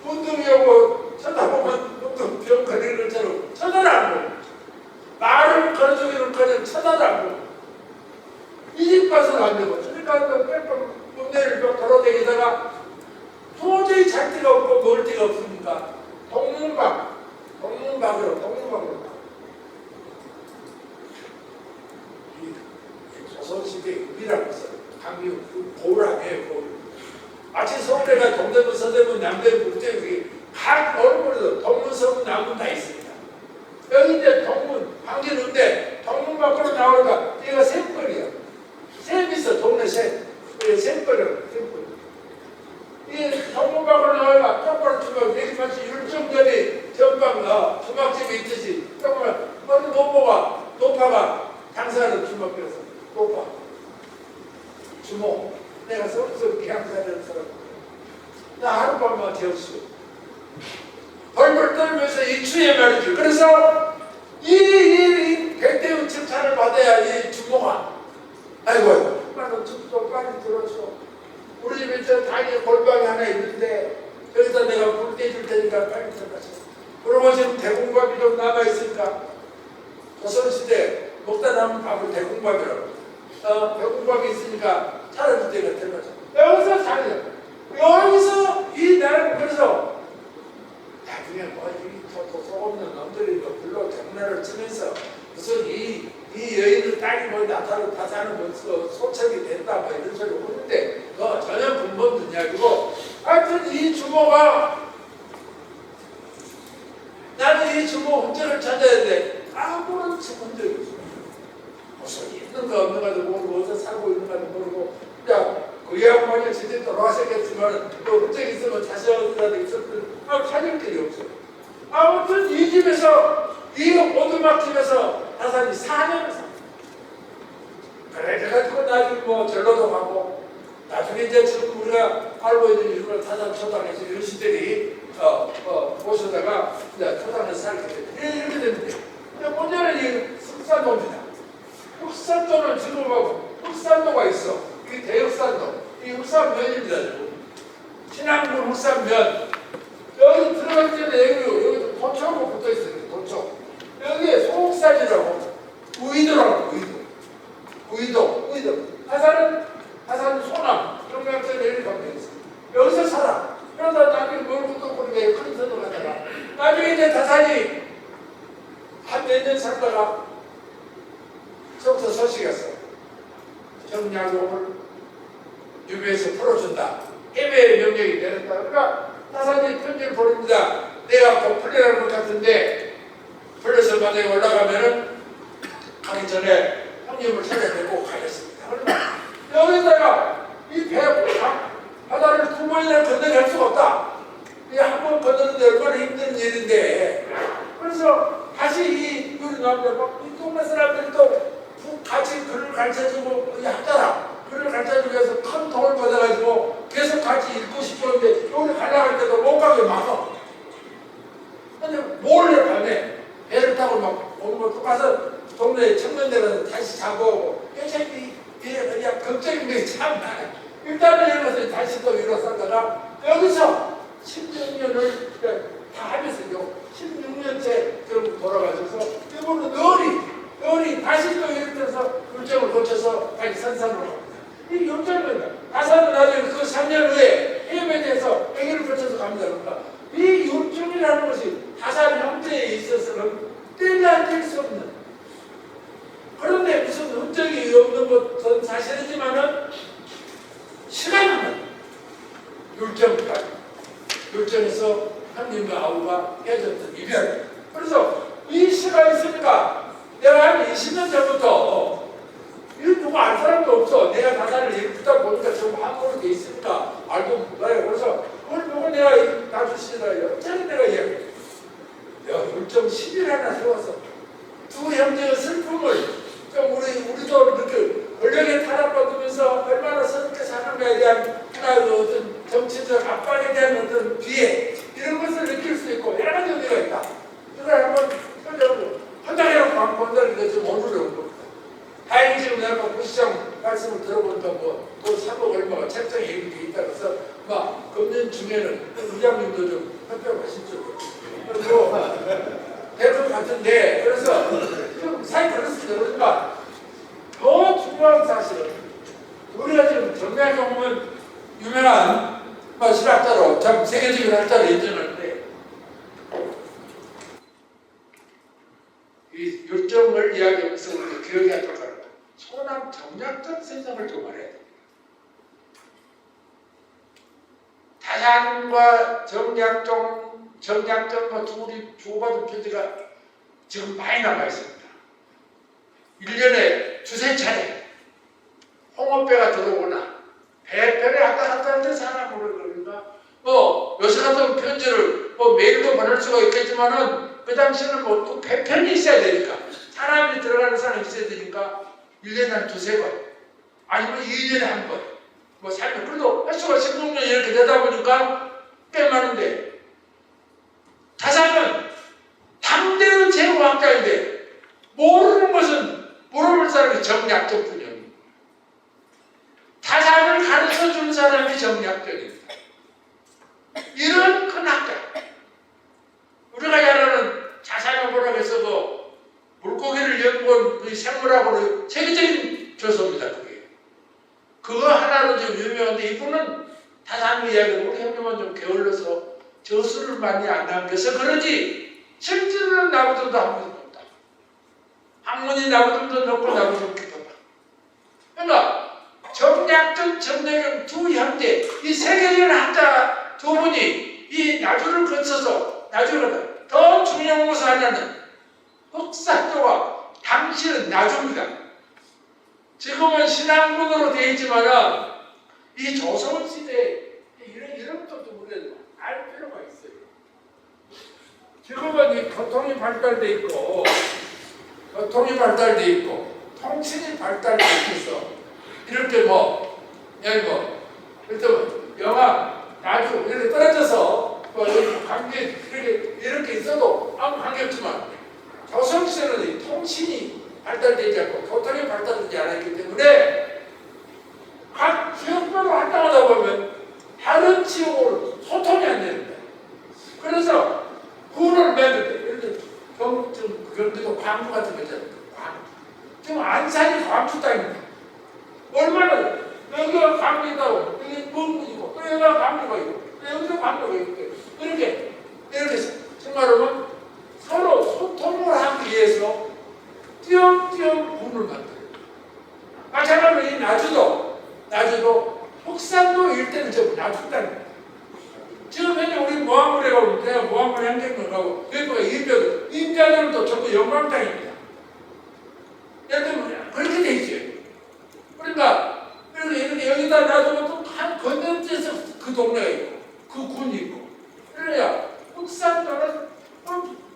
Speaker 7: 운동이하고 쳐다보면 병 걸리는 것처럼 쳐다도 안 보고 말을 걸어주기는커녕 쳐다도 안 보고 이 집 가서는 안 되고 저집 가서 빼빼 문내를 돌아다니다가 도저히 잘 데가 없고 먹을 데가 없으니까 동문박으로 조선시대 의미라고 있어요. 강기 고라해 고울. 마치 서울에가 동대문, 서대문, 남대문, 북대문 각 얼굴에도 동문서문, 남문 다 있습니다. 여기 이제 동문, 강진운대 동문 밖으로 나오니까 얘가 샘거리야. 샘 있어, 동네 샘. 샘거리야, 샘거리. 이 동문 밖으로 나오니까 똑바로 주먹, 여기 마치 율정전이 전방 주막집이 있듯이 조금만 어느 노파가 장사하는 주먹이라서 노파 주먹 내가 서울서 기양사하는 사람 나 하룻밤만 재웠어. 벌벌 떨면서 이 추위에 말이죠. 그래서 이 백대의 칭찬을 받아야 이 주먹아 아이고 빨리 춥소 빨리 들어줘. 우리 집에 저 당에 골방이 하나 있는데 여기다 내가 불 떼줄 테니까 빨리 들어가서. 그러고 지금 대궁밥이 좀 남아있으니까 조선시대 먹다 남은 밥을 대궁밥이라고. 대궁밥이 있으니까 차려줄 때가 들어가서. 여기서 차려. 여기서 이 나라를 그래서 나중에 소없는 놈들이 불러 장난을 치면서 무슨 이 여인을 딸이 나타로 다 사는 소책이 됐다 뭐 이런 소리 하는데 전혀 근본도 이야기고 하여튼 이 주모가 나는 이 주모 흔적을 찾아야 돼. 아무런 흔적이 없어. 무슨 있는 거 없는 가도 모르고 어디서 살고 있는 가도 모르고 그 양반이 진짜 돌아가셨겠지만 또 흔적이 있으면 다시 어디라도 있었던 찾을 길이 없어. 아무튼 이 집에서 이 오두막집에서 다산이 4년을 살. 그래가지고 나중에 뭐 전라도 가고 나중에 이제 지금 우리가 알고 있는 일본을 다산 초당에서 윤씨들이 모셔다가 이제 초당에서 살게 돼. 이렇게 됐는데 문제는 이 흑산도입니다. 흑산도는 지금 흑산도가 있어. 이게 대흑산도. 이 흑산면입니다. 신안군 흑산면. 여기 들어가기 전에 여기 도초로 붙어 있어요. 도초. 여기에 소옥산이라고 우이도라고 우이도. 하산은 소남. 경상도에 내려가면 있어. 여기서 살아. 그러다 나중에 멀고도 모르게 큰 선도 가다가 나중에 이제 다산이 한 몇 년 살다가 저부터 소식이 왔어. 정약용을 유배에서 풀어준다. 해외 명령이 내렸다. 그러니까 다산이 편지를 보냅니다. 내가 곧 풀려날 것 같은데 풀려서 만약에 올라가면은 가기 전에 형님을 찾아뵙고 가겠습니다. 그러나 여기다가 이 바다를 2번이나 건너갈 수가 없다. 이 한 번 건너는데 얼마나 힘든 일인데. 그래서 다시 우리 남자가 이 동네 사람들도 같이 글을 가르쳐주고 하잖아. 글을 가르쳐주기 위해서 큰 돈을 받아가지고 계속 같이 읽고 싶었는데 여기 가려고 할 때도 못 가게 막아. 근데 몰래 밤에 배를 타고 막 오는 것도 가서 동네 청년대 가서 다시 자고 오고 그냥 걱정인 게 참 많아. 일단은 이러면서 다시 또 일어서다가 여기서 16년을 다 하면서 16년째 결국 돌아가셔서 이번에 널이 다시 또 일어나서 율정을 거쳐서 다시 산산으로 갑니다. 이 율정은 다산은 나중에 그 3년 후에 해외에 대해서 행위를 거쳐서 갑니다. 힘이라는 것이 다산 형태에 있어서는 떼야 뗄 수 없는, 그런데 무슨 흔적이 없는 것은 사실이지만은 시간은 율정에서 형님과 아우가 헤어졌던 이별. 그래서 이 시가 있으니까 내가 한 20년 전부터 이거 누구 알 사람도 없어. 내가 다산을 읽다 보니까 전부 한국어로 돼 있으니까 알고 몰라요. 그래서 그걸 보고 내가 놔주시더라. 여차례 내가 이야기해. 내가 율정 10일 하나 세워서 두 형제의 슬픔을 좀 우리도 이렇게 권력에 타락받으면서 얼마나 서럽게 사는가에 대한 하나의 어떤 정치적 압박에 대한 어떤 비애, 이런 것을 느낄 수 있고 여러 가지 의미가 있다. 이걸 한번 현장에서 본다는 게 좀 오늘은 겁니다. 다행히 지금 내가 부시장 말씀을 들어보니까 또 사법 얼마가 책장에 이렇게 있다 그래서 막 금년 중에는 의장님도 좀 협력하시죠. 그리고 대표 같은데 그래서 좀 사이 그렇습니다. 그러니까 더 중요한 사실은 우리가 지금 정약용 보면 유명한 실학자로 참 세계적인 학자로 인정하는데 이 율정을 이야기하면서 우리가 기억해야 될 거라고 소남 정약전 선생을 좀 말해야 돼. 다산과 정약전과 둘이 주고받은 표지가 지금 많이 남아 있습니다. 1년에 두세 차례 홍어배가 들어오거나 배편에 왔다 갔다 하는데 사람으로 그러니까 요새 같은 편지를 메일도 보낼 수가 있겠지만은 그 당시에는 또 배편이 있어야 되니까 사람이 들어가는 사람이 있어야 되니까 1년에 한 두세 번 아니면 2년에 한 번 살면 그래도 횟수가 16년 이렇게 되다 보니까 꽤 많은데 다산은 당대의 제국학자인데 모르는 사람이 정약전뿐이옵니다. 다산을 가르쳐준 사람이 정약전입니다. 이런 큰 학자. 우리가 잘 아는 자산어보라고 해서 물고기를 연구한 생물학으로 세계적인 교수입니다. 그거 하나로 좀 유명한데 이분은 다산 이야기를 우리 형님은 좀 게을러서 저수를 많이 안 남겨서 그러지 실제로는 나보다도 한 번도 없다. 학문이 나보다도 높고 나보다도 깊었다. 그러니까 정약전, 정약용 두 형제 이 세계적인 학자 두 분이 이 나주를 거쳐서 나주를 더 중요한 것을 하나는 흑사도가 당시는 나주입니다. 지금은 신앙문으로 되어 있지만 이 조선시대에 이런 것도 우리가 알 필요가 있어요. 지금은 이 교통이 발달돼 있고 통신이 발달돼 있어서 이렇게 영화 나주 이렇게 떨어져서 관계 이렇게 있어도 아무 관계 없지만 조선시대는 이 통신이 발달되지 않고 교통이 발달되지 않았기 때문에 각 지역별로 활동하다 보면 다른 지역으로 소통이 안 되는 거예요. 그래서 구를 맺는데 예를 들어 경기도 광주 같은 거 있잖아요. 지금 안산이 광주 땅입니다. 얼마나 여기가 광주이고 여기 문이고 또 여기가 광주가 있고 또 여기가 광주가 있고 이렇게 정말로는 서로 소통을 하기 위해서 띄엄띄엄 군을 만들어요. 마찬가지로 이 나주도 흑산도 일대는 전부 나주 땅입니다. 지금 현재 우리 모항군에 가고 내가 모항군 행정을 가고 여기가 임자들은 또 전부 영광 땅입니다. 예를 들면 그렇게 돼 있어요. 그러니까 이렇게 여기다 놔두면 또 한 건너뛰어서 그 동네가 있고 그 군이 있고 그래야 흑산도는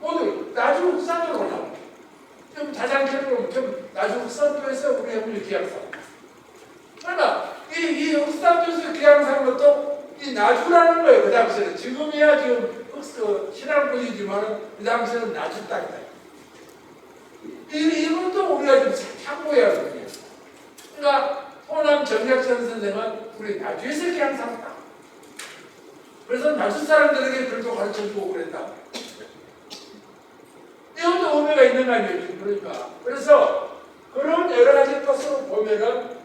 Speaker 7: 모두 나주 흑산도로 나옵니다. 좀 자장처럼 좀 나주 흑산도에서 우리 형님이 기양상. 그러나 이 흑산도에서 기양상 것도 이 나주라는 거예요. 그 당시에는 지금이야 지금 신앙군이지만 그 당시에는 나주 땅이다. 이것도 우리가 좀 참고해야 하거든요. 그러니까 호남 정약전 선생은 우리 나주에서 기양상 땅. 그래서 나주 사람들에게 글도 가르쳐주고 그랬다. 이것도 의미가 있는 거 아니에요. 그러니까. 그래서 그런 여러 가지 것으로 보면은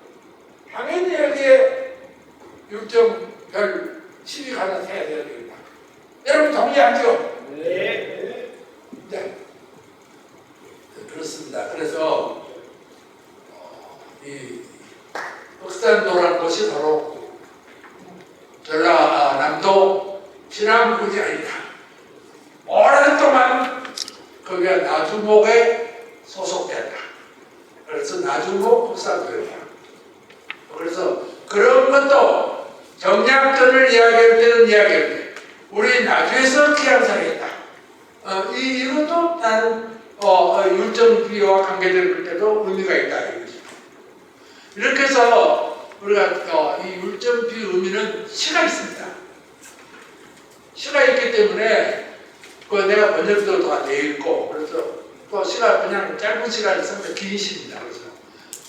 Speaker 7: 당연히 여기에 율정 별 시비가 하나 세야 되겠다. 여러분 동의하죠? 거기가 나주목에 소속된다. 그래서 나주목 흑사도였다. 그래서 그런 것도 정략전을 이야기할 때는 이야기할 때 우리 나주에서 기양사했다. 이것도 나는 율정비와 관계될 때도 의미가 있다. 이렇게 해서 우리가 이 율정비 의미는 시가 있습니다. 시가 있기 때문에 내가 번역도 다 돼 있고 그래서 또 시가 그냥 짧은 시간이 상당히 긴 시입니다. 그래서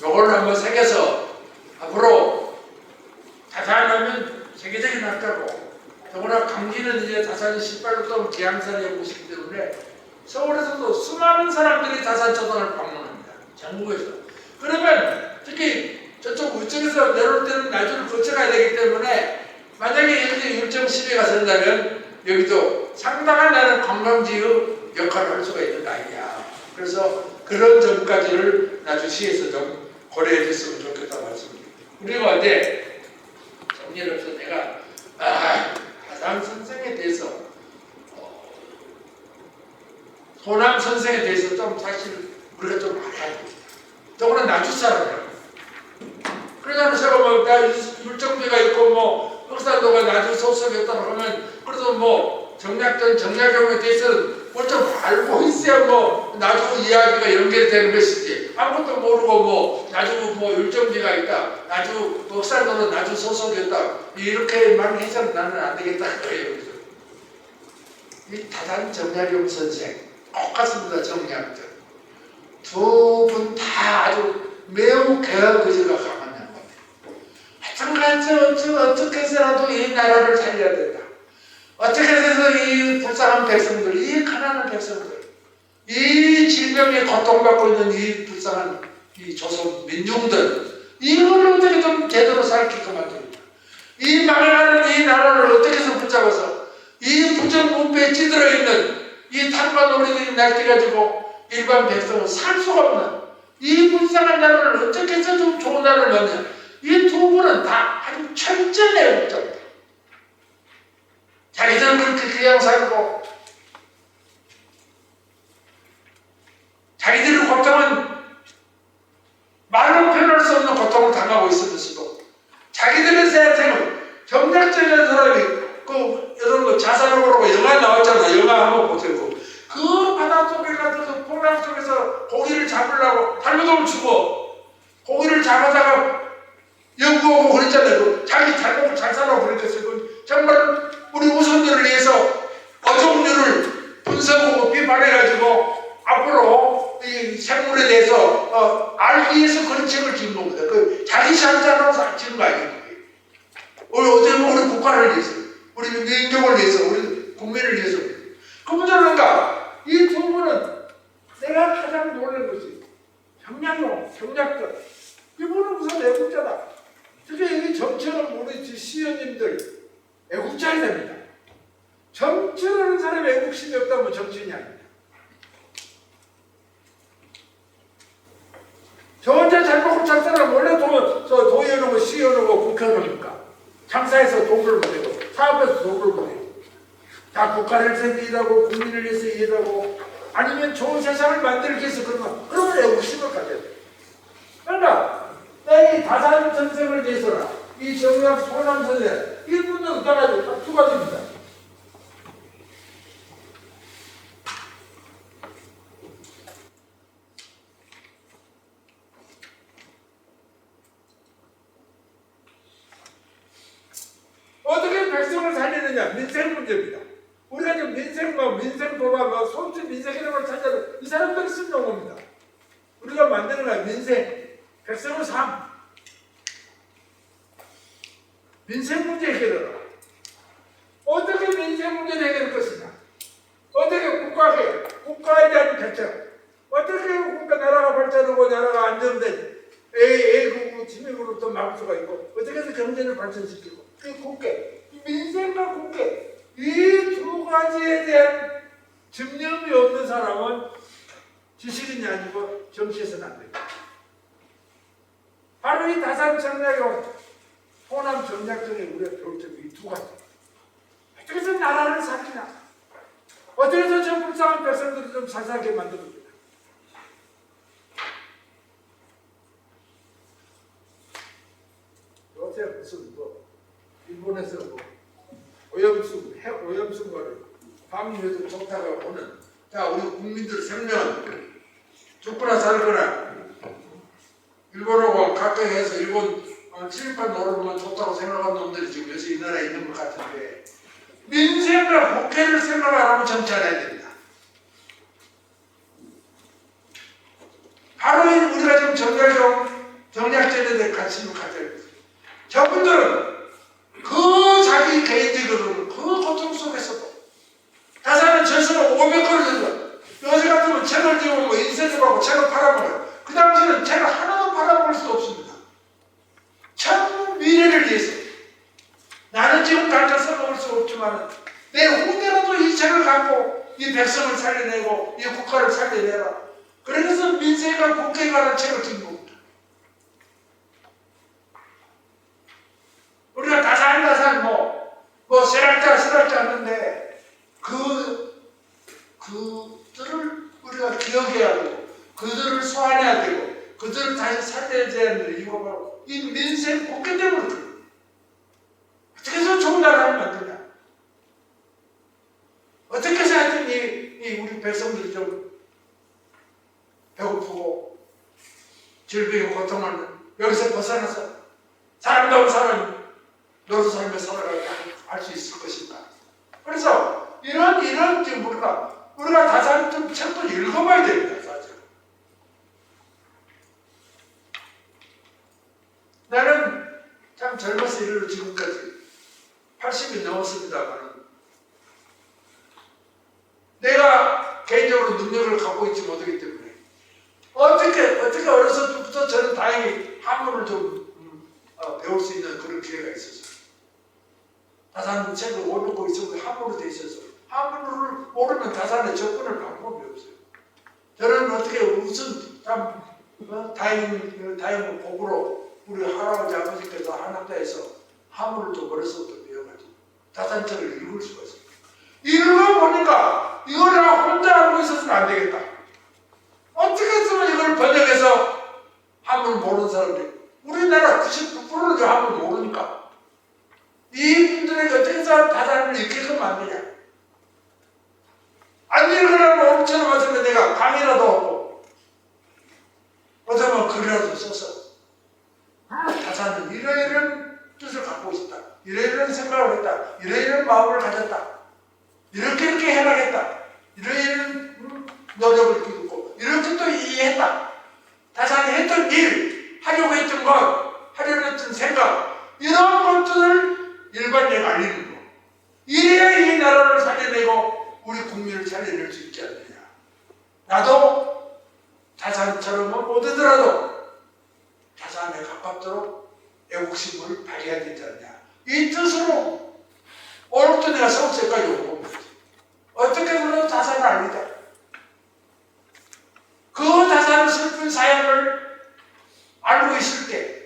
Speaker 7: 요걸 한번 새겨서 앞으로 다산하면 세계적인 학자고 더구나 강진은 이제 다산이 신발로 또 기양산에 오고 있기 때문에 서울에서도 수많은 사람들이 다산초등을 방문합니다. 전국에서. 그러면 특히 저쪽 울정에서 내려올 때는 나주를 거쳐가야 되기 때문에 만약에 여기 율정 시비가 선다면 여기도 상당한 나는 관광지의 역할을 할 수가 있는 거 아니냐. 그래서 그런 점까지를 나주시에서 좀 고려해 줬으면 좋겠다 말씀입니다. 그리고 이제 정리를 해서 내가 다산 선생에 대해서 소남 선생에 대해서 좀 사실 우리가 좀 알아야 됩니다. 저거는 나주 사람이라고. 그러자면 제가 나 율정비가 있고 흑산도가 나주 소속이었다고 하면 그래도 정략전 정략용에 대해서는 좀 알고 있어야 나주 이야기가 연결이 되는 것이지 아무것도 모르고 나주 율정비가 있다 나주 흑산도는 나주 소속이었다 이렇게만 해서는 나는 안 되겠다 그래요. 이 다산 정략용 선생 똑같습니다. 정략전 두 분 다 아주 매우 개혁의지가 강한 하여튼간 어떻게 해서라도 이 나라를 살려야 된다. 어떻게 해서 이 불쌍한 백성들, 이 가난한 백성들, 이 질병에 고통받고 있는 이 불쌍한 이 조선 민중들, 이걸 어떻게 좀 제대로 살게끔 만듭니다. 이 망해가는 이 나라를 어떻게 해서 붙잡아서 이 부정부패에 찌들어 있는 이 탐관 노리들이 날뛰가지고 일반 백성은 살 수가 없는 이 불쌍한 나라를 어떻게 해서 좀 좋은 나라를 만드냐. 이 두 분은 다 아주 철저한 애국자입니다. 자기들은 그렇게 그냥 살고 자기들의 고통은 말로 표현할 수 없는 고통을 당하고 있으면서도 자기들의 생은 정략전이라는 사람이 여러분 자살을 보고 영화 나왔잖아. 영화 한번 보세요. 그 바다 속에 가서 포랑 속에서 고기를 잡으려고 달무동을 주고 고기를 잡아다가 연구하고 그랬잖아요. 자기 잘못을 잘 살라고 그랬겠어요. 정말 우리 후손들을 위해서 어종류를 분석하고 비판해가지고 앞으로 이 생물에 대해서 알기 위해서 그런 책을 지은 겁니다. 자기 샷자로 지은 거 아니에요. 어제 우리 국가를 위해서, 우리 민족을 위해서, 우리 국민을 위해서. 그뿐인가 이 두 분은 내가 가장 놀란 것이 정략용, 정략전. 이분은 무슨 애국자다. 특히 이 정치는 우리 시의원님들 애국자야 됩니다. 정치하는 사람이 애국심이 없다면 정치인이 아닙니다. 저 혼자 잘 먹고 잘 살아 원래 도의원하고 시의원하고 국회의원입니까? 장사해서 돈을 보내고 사업에서 돈을 보내고 다 국가를 위해서 일하고 국민을 위해서 일하고 아니면 좋은 세상을 만들기 위해서 그러면 애국심을 가져야 돼요. 그러니까 이 다산 선생을 위해서라 이 정략 소남 선생 이분은 따라가지고 딱 두 가지입니다. 어떻게 백성을 살리느냐 민생 문제입니다. 우리가 지금 민생법안 소주 민생 이런 걸 찾아도 이 사람들이 쓴 용어입니다. 우리가 만드는 거야 민생 백성의 삶 민생 문제 해결하라. 어떻게 민생 문제를 해결할 것이냐 어떻게 국가에 대한 결정 어떻게 국가 나라가 발전하고 나라가 안정된 애국으로 침입으로부터 막을 수가 있고 어떻게 해서 경제를 발전시키고 그 국회 민생과 국회 이 두 가지에 대한 집념이 없는 사람은 지식인이 아니고 정치에서는 안 됩니다. 바로 이 다산 정략용 호남 정략전에 우리가 배울 점이 이 두 가지. 어떻게 해서 나라를 살리냐 어떻게 해서 저 불쌍한 백성들을 좀 살살하게 만듭니다. 요새 무슨 일본에서 오염수 거를 방류해도 좋다고 오는 자 우리 국민들 생명 죽거나 살거나 일본하고 각각해서 일본 칠판 노르면 좋다고 생각한 놈들이 지금 요새 이 나라에 있는 것 같은데 민생과 국회를 생각 안 하고 정치 안 해야 됩니다. 바로 우리가 지금 정략제도에 관심을 가져야 됩니다. 저분들은 그 자기 개인적으로는 그 고통 속에서도 다사는 전수로 500건을 든다. 요새 같으면 책을 지고 인쇄집하고 책을 팔아먹어요. 그 당시에는 책을 하나도 팔아먹을 수 없습니다. 참 미래를 위해서 나는 지금 당장 써먹을 수 없지만 내 후대라도 이 책을 갖고 이 백성을 살려내고 이 국가를 살려내라. 그래서 민생과 국회에 관한 책을 쓴 겁니다. 우리가 다산 세락자 하는데 그들을 우리가 기억해야 되고 그들을 소환해야 되고 그들을 다시 살려야 하는 이유가 바로 이 민생 국회 때문에 그래요. 어떻게 해서 좋은 나라를 만드냐? 어떻게 해서 하여튼 이 우리 백성들이 좀 배고프고 질병에 고통하는 여기서 벗어나서 사람다운 사람 노릇 삶에 살아가게 할 수 있을 것인가? 그래서 이런 지금 우리가 다산 좀 책도 읽어봐야 됩니다. 사실. 나는 참 젊어서 이르러 지금까지 80이 넘었습니다만 내가 개인적으로 능력을 갖고 있지 못하기 때문에 어떻게 어렸을 때부터 저는 다행히 한문을 좀 배울 수 있는 그런 기회가 있었어요. 다산 책을 오르고 있어도 한문으로 돼 있어서 한문을 모르면 다산에 접근할 방법이 없어요. 저는 어떻게 무슨 참 다행인 복으로 우리 할아버지 아버지께서 한학자에서 한문을 좀 어려서부터 배워가지고 다산책을 읽을 수가 있어요. 읽어보니까 이걸 내가 혼자 알고 있어서는 안 되겠다. 어떻게 했으면 이걸 번역해서 한문을 모르는 사람들이 우리나라 99%는 한문을 모르니까 이분들에게 어떻게 해서 다산을 읽게끔 만드냐. 안 읽으라고 엄청 와서 내가 강의라도 하고 어쩌면 글이라도 써서 다산은 이런 뜻을 갖고 있었다. 이런 생각을 했다. 이런 마음을 가졌다. 이렇게 해나겠다. 이런 노력을 기울고 이렇게 또 이해했다. 다산이 했던 일, 하려고 했던 것, 하려고 했던 생각 이런 것들을 일반인에게 알리는 거. 이래야 이 나라를 살려내고 우리 국민을 살려낼 수 있지 않느냐. 나도 다산처럼은 못하더라도 다산에 가깝도록 애국심을 발휘해야 되지 않냐. 이 뜻으로 오늘부터 내가 서울세까지 온 겁니다. 어떻게 그래도 다산을 알리자. 그 다산의 슬픈 사연을 알고 있을 때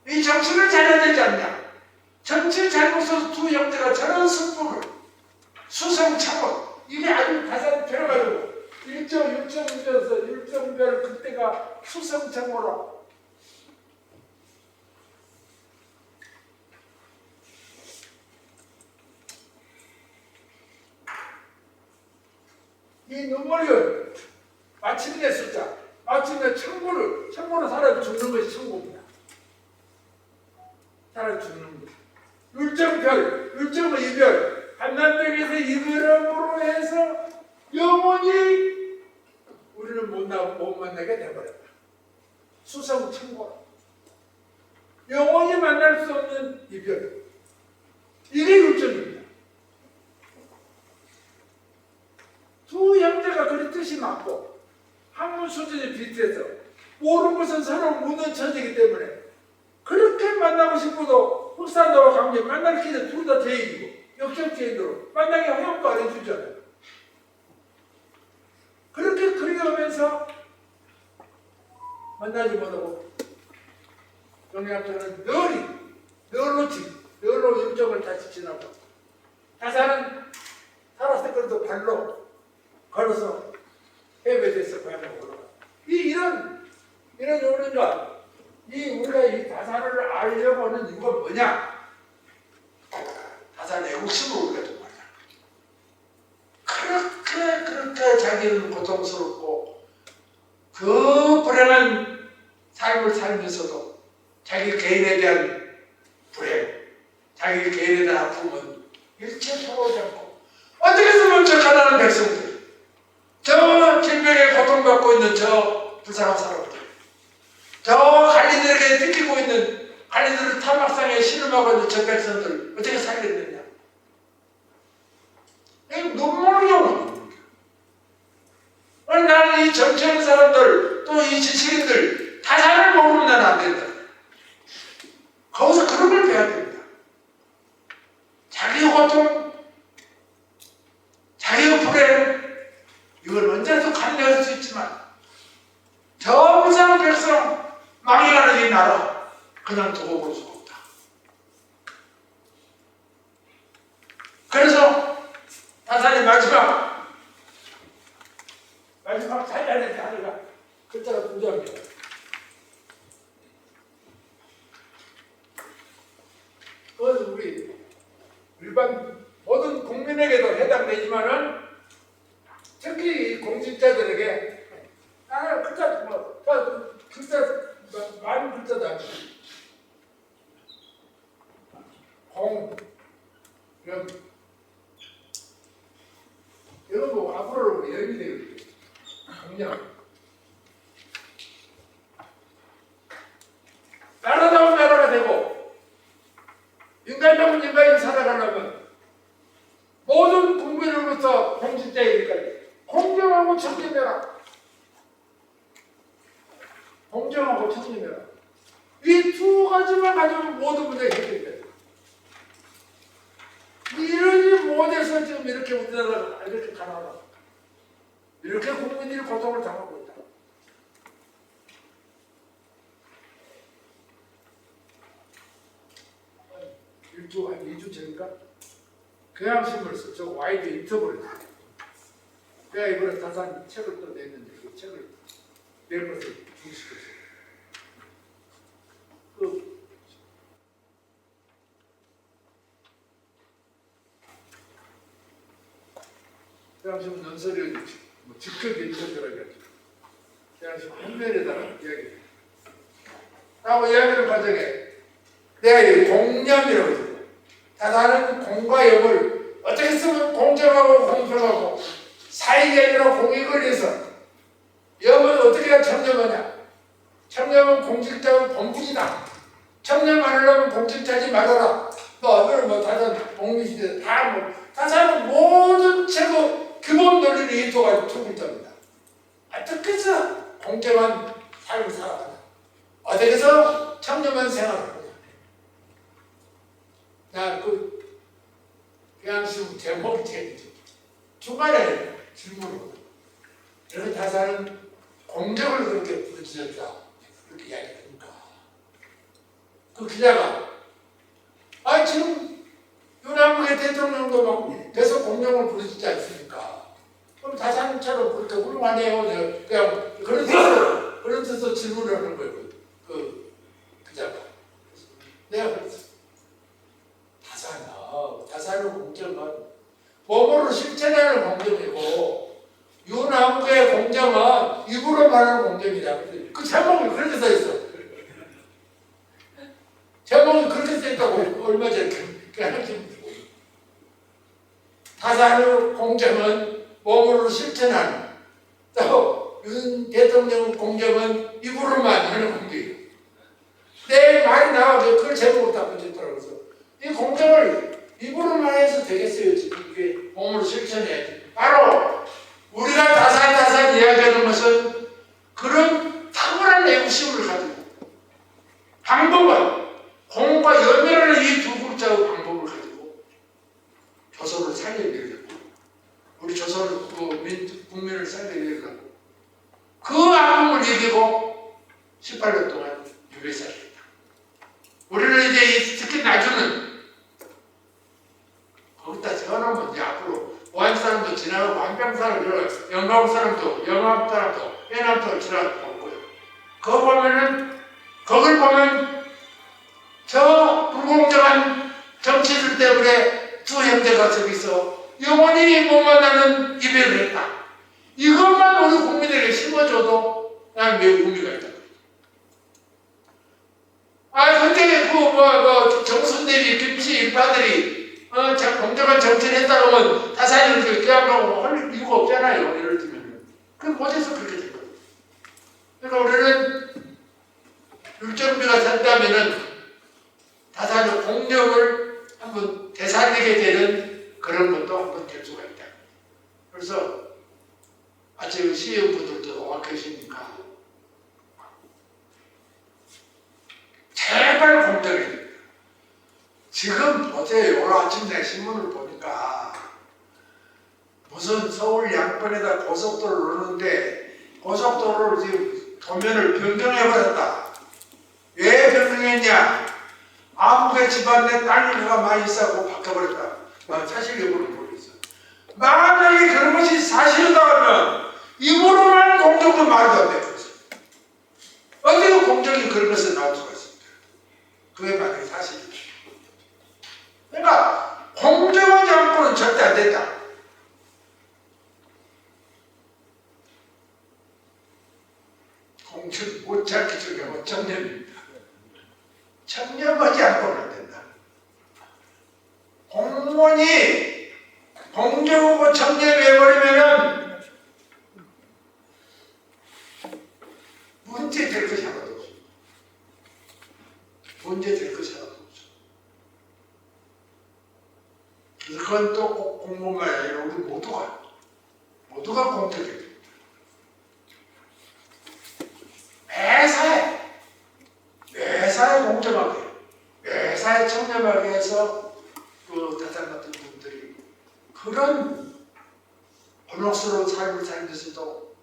Speaker 7: 이 정치를 잘해야 되지 않냐. 정치 잘못해서 두 형제가 저런 슬픔을 수성차고 이게 아주 다산이 들어가지고 일정별 그때가 수성차고라. 이 눈물을 마침내 쓰자. 마침내 천고로 사람이 죽는 것이 천고입니다. 사람이 죽는 것. 율정의 이별. 한남백에서 이별함으로 해서 영원히 우리는 못 만나게 되버렸다. 수성천고. 영원히 만날 수 없는 이별. 이게 율정입니다. 두 형제가 그리 뜻이 맞고 학문 수준이 비슷해서 모르는 것은 서로 묻는 처지이기 때문에 그렇게 만나고 싶어도 흑산도와 강제 만날 길에 둘 다 죄인이고 역적죄인으로 만나기 허용도 안 해주잖아요. 그렇게 그리워하면서 만나지 못하고 정리학자는 늘로 일정을 다시 지나고 다사는 살았을 것 오늘도 발로 걸어서 해외에서 고향을 올라가. 이런 우리가 우리가 이 다산을 알려고 하는 이유가 뭐냐? 다산의 욕심을 우리가 좀 하자. 그렇게 자기는 고통스럽고 그 불행한 삶을 살면서도 자기 개인에 대한 불행, 자기 개인에 대한 아픔은 일체 포하지 않고 어떻게 해서면 저 가난한 백성들, 저 질병에 고통받고 있는 저 불쌍한 사람들, 저 관리들에게 뜯기고 있는 관리들을 타박상에 신음하고 있는 저 백성들 어떻게 살겠느냐? 눈물을 경우. 나는 이 정치하는 사람들 또 이 지식인들 다산을 모르면 나는 안 된다. 거기서 그런 걸 배워야 됩니다. 자기 고통, 자기의 불행, 이걸 언제라도 관리할 수 있지만 저 불쌍한 백성, 망해가는 이 나라 그냥 두고 볼 수가 없다. 그래서 다산이 마지막 자리안에 하루가 글자가 분주합니다. 그것은 우리 일반 모든 국민에게도 해당되지만은 특히 공직자들에게 글자 많은 글자도 아니고 이런 거 앞으로 예언이 되거든요. 공략. 나라다운 나라가 되고 인간다운 인간이 살아가려면 모든 국민으로부터 공직자에게까지 공정하고 청렴해라. 공정하고 청렴해라. 이 두 가지만 가지면 모든 문제가 해결돼요. 이러지 못해서 지금 이렇게 우리나라가 이렇게 가난하다. 이렇게 국민들이 고통을 당하고 있다. 한 2주 전인가? 경향신문에서 저 와이드 인터뷰를 했어요. 내가 이번에 다산 책을 또 냈는데 그 책을 낸 것을 중시켰어요. 경향신문 논설이 직접 인터뷰를 해가지고 경향신문 한면에다가 이야기를 하고 이야기하는 과정에 내가 이 공념이라고 했어요. 다산은 공과 염을 어떻게 쓰면 공정하고 공평하고 사익이 아니라 공익을 위해서 염은 어떻게 해야 청렴하냐? 청렴은 공직자의 본분이다. 청렴하려면 공직자지 말아라. 이거는 다산 공민시대 다산은 모든 최고 기본 논리를 이토가 두 글자입니다. 어떻게 해서 공정한 삶을 살아가냐? 어떻게 해서 청렴한 생활을 하냐? 경향신문 제목이 되겠죠. 중간에 질문을 이렇게 다산은 공정을 그렇게 부르짖었다. 그렇게 이야기합니까? 그 기자가 지금 윤한국의 대통령도 막 계속 공정을 부르짖지 않습니까? 그럼 다산처럼 그렇게 훌륭하네요. 그냥 그런 뜻으로 질문을 하는 거예요. 그 기자가. 내가 그랬어. 다산의 공정은 몸으로 실천하는 공정이고 윤한국의 공정은 입으로 말하는 공정이다. 그 제목이 그렇게 써있어. 제목이 그렇게 써있다고 얼마 전에 다산의 공정은 몸으로 실천하는 또 윤 대통령 공정은 입으로만 하는 공정이에요. 내 말이 나와서 그걸 제목으로 다 붙였더라고요. 그래서 이 공정을 입으로만 해서 되겠어요. 지금 이게 몸으로 실천해야지. 바로 우리가 다산 이야기하는 것은 그런 탁월한 애국심을 가지고 방법은 공과 염이라는 이 두 글자의 방법을 가지고 조선을 살려내려고 우리 조선을 국민을 살려내려고 그 아픔을 이기고 18년 동안 유배살이다. 우리는 이제 특히 나중은 거기다 세워놓으면 이제 앞으로 보안 사람도 지나가고 한평사를 들어요. 영광 사람도 영암 사람도 해남도 지나가고 그거 보면은 거길 보면 저 불공정한 정치들 때문에 두 형제가 저기서 영원히 못 만나는 이별을 했다. 이것만 우리 국민에게 심어줘도 난 매우 의미가 있다. 근데 정순대비 김치 일파들이 공정한 정치를 했다고 하면 다산을 껴안고 할 이유가 없잖아요. 예를 들면. 그럼 어디서 그렇게 된 거예요? 그러니까 우리는 율정비가 된다면은 다산의 공력을 한번 되살리게 되는 그런 것도 한번 될 수가 있다. 그래서 아직 시의원분들도 와 계시니까 제발 공정해. 지금 어제 오늘 아침에 신문을 보니까 무슨 서울 양변에다 고속도로를 오는데 고속도로를 지금 도면을 변경해버렸다. 왜 변경했냐? 아무개 집안에 땅이가 많이 있어고 바꿔버렸다. 사실 여부는 모르겠어. 만약에 그런 것이 사실이다 하면 입으로만 공정도 말도 안 되는 거죠. 어디가 공정이 그런 것을 나올 수가 있습니까? 그게 만약에 사실이죠. 그러니까 공정하지 않고는 절대 안 된다. 공정 못 찾기 중요한 청렴입니다. 청렴하지 않고는 안 된다. 공무원이 공정하고 청렴해버리면은 문제 될 것이 하나도 없습니다. 문제 될 것이 하나도 없습니다. 그래서 그건 또 꼭 공무원만 아니라 우리 모두가 공정해야 됩니다. 매사에 공정하게, 매사에 청렴하게 해서 그 다산 같은 분들이 그런 번옥스러운 삶을 살면서도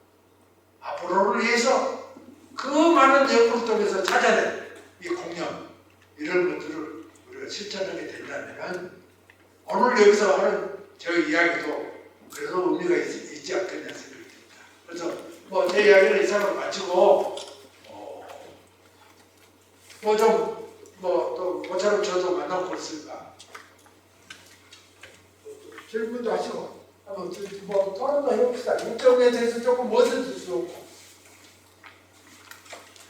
Speaker 7: 앞으로를 위해서 그 많은 연구를 통해서 찾아낸 이 공연 이런 것들을 우리가 실천하게 된다면 오늘 여기서 하는 저희 이야기도 그래도 의미가 있지 않겠냐 생각이 듭니다. 그래서 제 이야기를 이상으로 마치고 또 모처럼 저도 만나고 있으니까 질문도 하시고 한번 토론도 해봅시다. 일정에 대해서 조금 무엇을 주시고.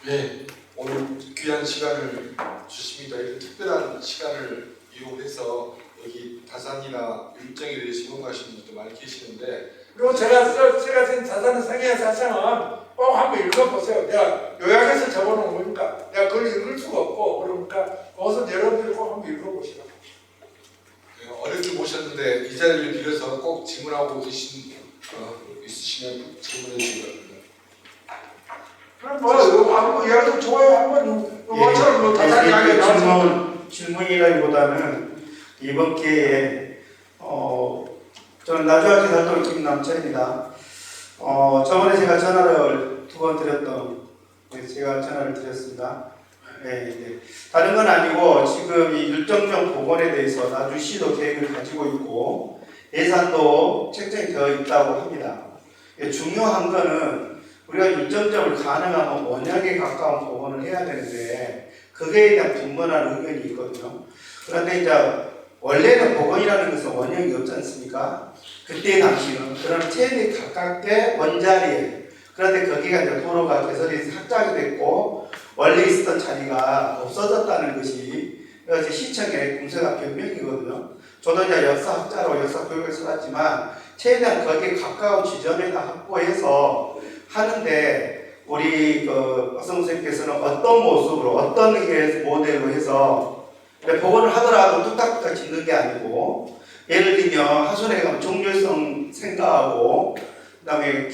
Speaker 1: 네, 오늘 귀한 시간을 주십니다. 이런 특별한 시간을 이용해서 여기 다산이나 율정에 대해서 연구하시는 분도 많이 계시는데
Speaker 7: 그리고 제가 쓴 다산의 생애 사상은 꼭 한번 읽어보세요. 내가 요약해서 적어놓은 거니까 내가 그걸 읽을 수가 없고 그러니까 거기서 여러분들이 꼭 한번 읽어보시라고.
Speaker 1: 어렵게 모셨는데 이 자리를 빌어서 꼭 질문하고 있으시면 질문해 주시기 바랍니다.
Speaker 7: 한번 이야기 좋아요. 한번 뭐처럼 다산 이야기 나오죠.
Speaker 8: 질문이라기보다는 이번 기회에 저는 나주학교 활동 김남철입니다. 저번에 제가 전화를 2번 드렸던 제가 전화를 드렸습니다. 네. 다른 건 아니고 지금 이 율정점 복원에 대해서 나주시도 계획을 가지고 있고 예산도 책정이 되어 있다고 합니다. 중요한 거는 우리가 율정점을 가능하면 원형에 가까운 복원을 해야 되는데 그거에 대한 분분한 의견이 있거든요. 그런데 이제 원래는 복원이라는 것은 원형이 없지 않습니까? 그때 당시는 그런 최대 가깝게 원자리에 그런데 거기가 이제 도로가 개설이 확장이 됐고 원래 있었던 자리가 없어졌다는 것이 이제 시청의 공세가 변명이거든요. 저도 이제 역사학자로 역사 교육을 써왔지만 최대한 거기에 가까운 지점에다 확보해서 하는데 우리 박성우 선생님께서는 어떤 모습으로 어떤 모델로 해서 복원을 하더라도 뚝딱뚝딱 짓는 게 아니고 예를 들면 하순에 가면 종렬성 생가하고 그다음에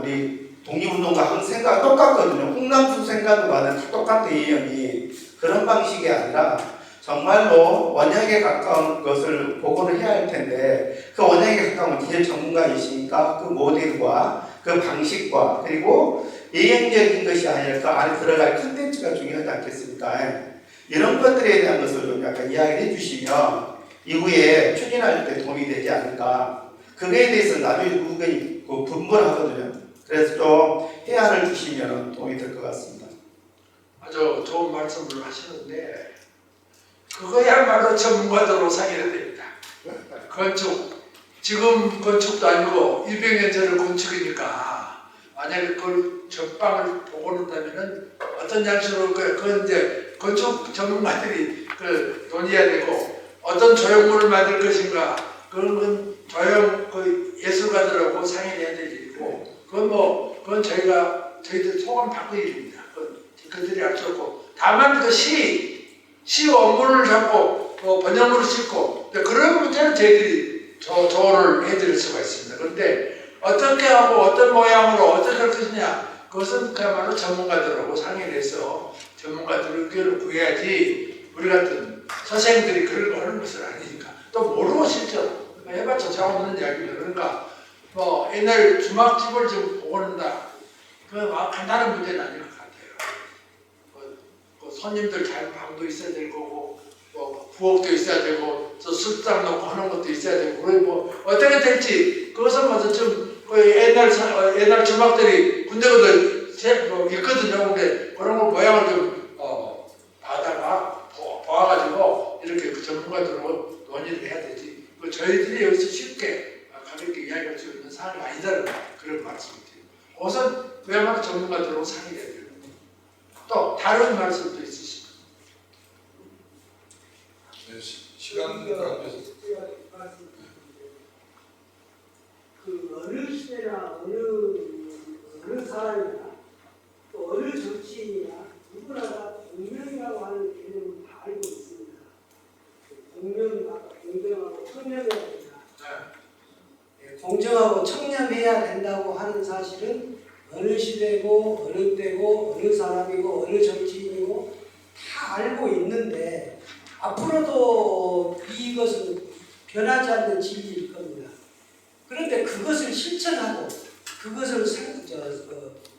Speaker 8: 우리 독립운동가 한 생각 똑같거든요. 홍남수 생각도 많은 똑같은 이형이 그런 방식이 아니라 정말로 원형에 가까운 것을 복원을 해야 할 텐데 그 원형에 가까운 기술 전문가이시니까 그 모델과 그 방식과 그리고 예형적인 것이 아니라 그 안에 들어갈 컨텐츠가 중요하지 않겠습니까? 이런 것들에 대한 것을 좀 약간 이야기를 해주시면 이후에 추진할 때 도움이 되지 않을까. 그거에 대해서 나중에 의견이 분분하거든요. 그래서 좀 해안을 주시면 도움이 될 것 같습니다.
Speaker 7: 아주 좋은 말씀을 하시는데 그거야말로 전문가들로 상의해야 됩니다. 건축, 지금 건축도 아니고 200년 전의 건축이니까 만약에 그걸 전방을 보고 논다면은 어떤 양식으로 그건 이제 건축 전문가들이 그 논의해야 되고 어떤 조형물을 만들 것인가 그런 건 조형 그 예술가들하고 상의를 해야 될 일이고 그건 저희들 소감 받고 일입니다. 그들이 할 수 없고 다만 그 시 원문을 잡고 번역물을 싣고 그런 문제는 저희들이 조언을 해드릴 수가 있습니다. 그런데 어떻게 하고 어떤 모양으로 어떻게 할 것이냐 그것은 그야말로 전문가들하고 상의를 해서 전문가들 의견을 구해야지 우리 같은 선생님들이 그런 거 하는 것은 아니니까 또 모르고 실제로 해봤자 잘없는 이야기입니다. 그러니까 뭐 옛날 주막집을 좀 보고 는다 그 간단한 문제는 아닐 것 같아요. 손님들 잘 방도 있어야 될 거고 뭐 부엌도 있어야 되고 또 술상 놓고 하는 것도 있어야 되고 뭐 어떻게 될지 그것은 뭐좀 옛날 주막들이 군데군데 있거든요. 근데 그런 거 모양을 좀 봐다가 봐가지고 이렇게 그 전문가들하고 논의를 해야 되지. 저희들이 여기서 쉽게 가볍게 이야기할 수 있는 사항이 아니다는 그런 말씀을 드립니다. 우선 그야말로 전문가들하고 상의해야 돼요. 또 다른 말씀도 있으십니까?
Speaker 1: 네, 시간 관계에서
Speaker 9: 그 어느 시대나 어느 사람이나 또 어느 정치인이나 누구나 다 공명이라고 하는 개념을 다 알고 있습니다. 공정하고 청렴해야 된다. 공정하고 청렴해야 된다고 하는 사실은 어느 시대고 어느 때고 어느 사람이고 어느 정치인이고 다 알고 있는데 앞으로도 이것은 변하지 않는 진리일 겁니다. 그런데 그것을 실천하고 그것을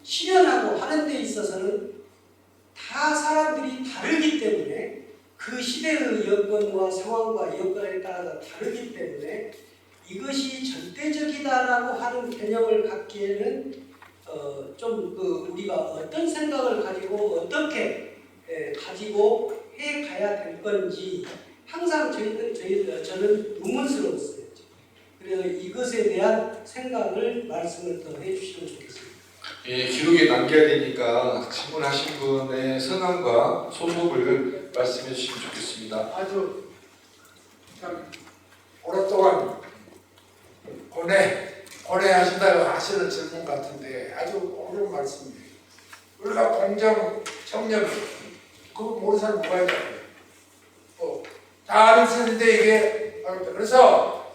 Speaker 9: 실현하고 하는 데 있어서는 다 사람들이 다르기 때문에 그 시대의 여건과 상황과 여건에 따라서 다르기 때문에 이것이 절대적이다라고 하는 개념을 갖기에는 우리가 어떤 생각을 가지고 어떻게 가지고 해 가야 될 건지 항상 저는 의문스러웠어요. 그래서 이것에 대한 생각을 말씀을 더 해주시면 좋겠습니다.
Speaker 1: 예, 기록에 남겨야 되니까 질문하신 분의 성함과 소속을 말씀해 주시면 좋겠습니다.
Speaker 7: 아주 참 오랫동안 고뇌하신다고 하시는 질문 같은데 아주 어려운 말씀이에요. 우리가 공정, 청렴 그거 모르는 사람 누가 있다고요? 다 아는 쓰는데 이게 그래서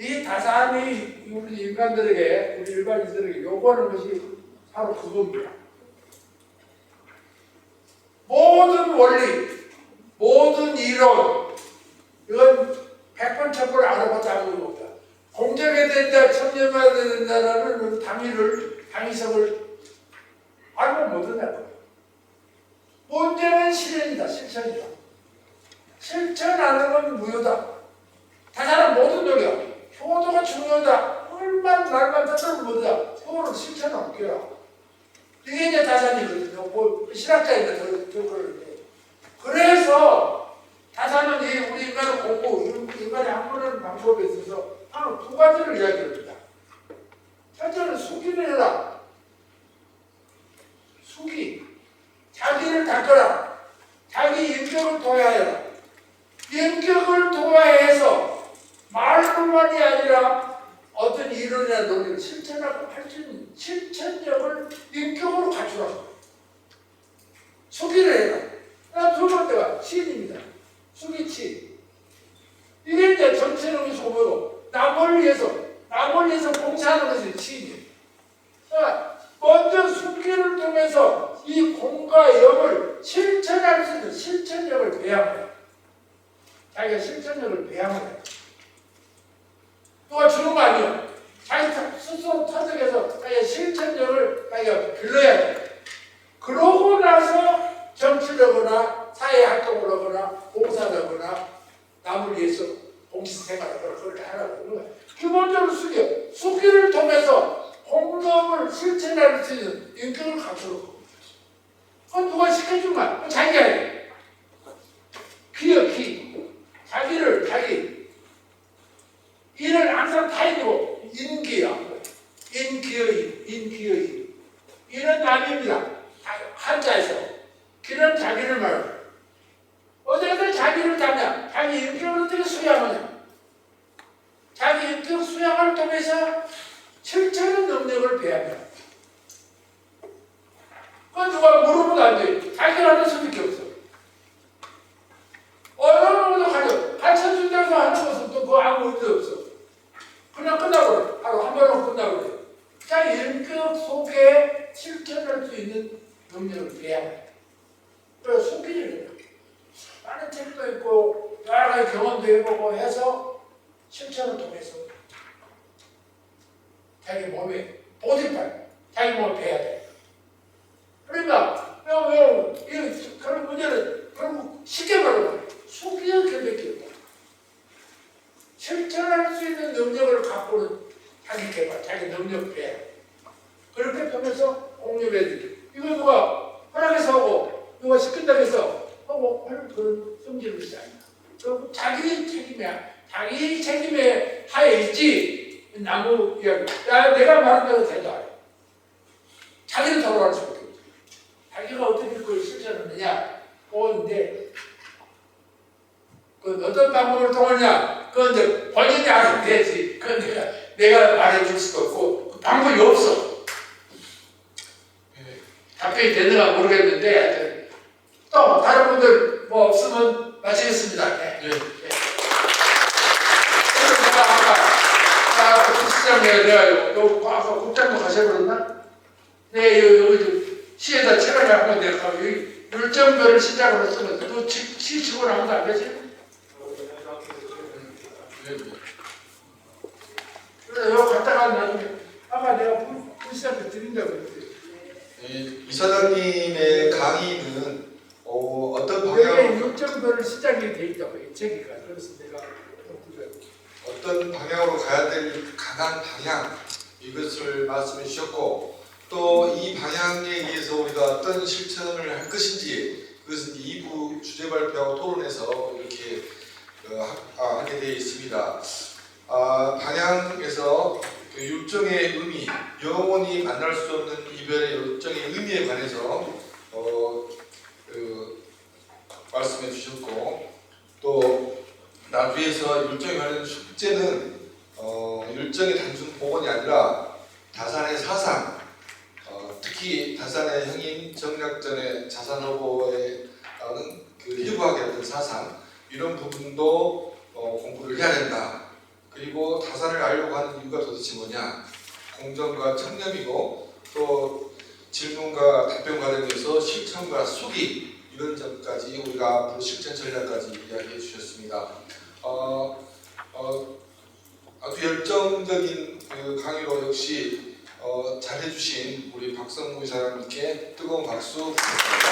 Speaker 7: 이 다산이 우리 인간들에게 우리 일반인들에게 요구하는 것이 바로 그겁니다. 모든 원리, 모든 이론 이건 100번 1000번 알아봤자 아무것도 없다. 공정해야 된다, 청렴해야 된다라는 당위성을 알고 못 한다고요. 문제는 실현이다, 실천이다. 실천하는 건 무효다. 다산은 모든 노력, 효도가 중요하다. 얼마나 날만 떠들면 못하다. 효를 실천은 없게요. 이게 이제 다산이거든요. 신학자인데 그러는데. 그래서 다산은 우리 인간의 공부, 인간의 학문하는 방법에 있어서 하는 두 가지를 이야기합니다. 첫째는 수기를 해라. 수기. 자기를 닦아라. 자기 인격을 도야해라. 인격을 도야해서 말로만이 아니라 어떤 이론이나 논리를 실천하고 할 수 있는 실천력을 인격으로 갖추라. 수기를 해라. 두 번째가 시인입니다. 수기치. 이게 이제 정치력이 소모고 남을 위해서 봉사하는 것이 시인이에요. 먼저 수기를 통해서 이 공과 영을 실천할 수 있는 실천력을 배양해요. 자기가 실천력을 배양해요. 누가 주는 거 아니에요. 자기 스스로 터득해서 자기가 실천력을 자기가 길러야 돼요. 그러고 나서 정치를 하거나 사회활동을 하거나 봉사를 하거나 남을 위해서 공식생활을 하거나 그걸 다 하라고 그런 거예요. 기본적으로 숙여. 실천할 수 있는 인격을 갖추고 그건 누가 시켜준 말? 자기가 해. 기억이 자기를 자기 일을 항상 타이고 인기의 이는 남입니다. 한자에서 기는 자기를 말하고 어디에서 자기를 담냐? 자기 인격을 어떻게 수양하냐? 자기 인격 수양을 통해서 실천의 능력을 배합니다. 그건 누가 물으면 안 돼. 자기가 하는 수밖에 없어. 얼마나 가르쳐준다고 하는 것은 또 그거 아무 의미도 없어. 그냥 끝나버려. 바로 한 번으로 끝나버려. 자기 인격 속에 실천할 수 있는 능력을 배합니다. 그래서 속기를 많은 책도 있고 여러 가지 경험도 해보고 해서 실천을 통해서 자기 몸에 보디팔, 자기 몸을 배야 돼. 그러니까 그런 문제는 결국 쉽게 말하면 속기의 결백이 없다. 실천할 수 있는 능력을 갖고는 자기 개발, 자기 능력 배야. 그렇게 보면서 공유해야지. 이거 누가 허락해서 하고 누가 시킨다고 해서 하고 하는 그런 성질을 있지 않나. 그리고 자기 책임이야. 자기 책임에 하에 있지. 나무 이야기. 내가 말한 대로 된다. 자기는 돌아갈 수밖에 없어. 자기가 어떻게 그걸 실천하느냐. 그건데 그 어떤 방법을 통하냐. 그건 이제 본인이 알아야 되지. 그건 내가 말해줄 수도 없고 그 방법이 없어. 답변이 되는가 모르겠는데 또 다른 분들 뭐 없으면 마치겠습니다. 네. 네. 아까 국장님 내가 아까 국장님 가셔버렸나? 네 여기 시에다 책을 한번 내가 여기 율정별을 시작으로 쓰면서 또 시치고는 아무도 안 계세요? 그래서 여기 갔다가 나중에 아까 내가 불시한테 드린다고 그랬어요.
Speaker 1: 이사장님의 강의는 어떤 방향
Speaker 7: 여기에 율정별을 시작이 돼 있다고 이 책이가. 그래서 내가
Speaker 1: 어떤 방향으로 가야 될 강한 방향 이것을 말씀해 주셨고 또 이 방향에 의해서 우리가 어떤 실천을 할 것인지 그것은 2부 주제 발표하고 토론에서 이렇게 하게 되어 있습니다. 방향에서 그 율정의 의미, 영원히 만날 수 없는 이별의 율정의 의미에 관해서 말씀해 주셨고 또 나주에서 율정에 관한 숙제는 율정의 단순 복원이 아니라 다산의 사상, 특히 다산의 형인 정약전의 자산허보에 따른 그 일부하게 어떤 사상 이런 부분도 공부를 해야 된다. 그리고 다산을 알려고 하는 이유가 도대체 뭐냐? 공정과 청렴이고 또 질문과 답변 과정에서 실천과 수기 이런 점까지 우리가 앞으로 실천 전략까지 이야기해 주셨습니다. 아주 열정적인 그 강의로 역시 잘해주신 우리 박성무 이사장님께 뜨거운 박수 부탁드립니다.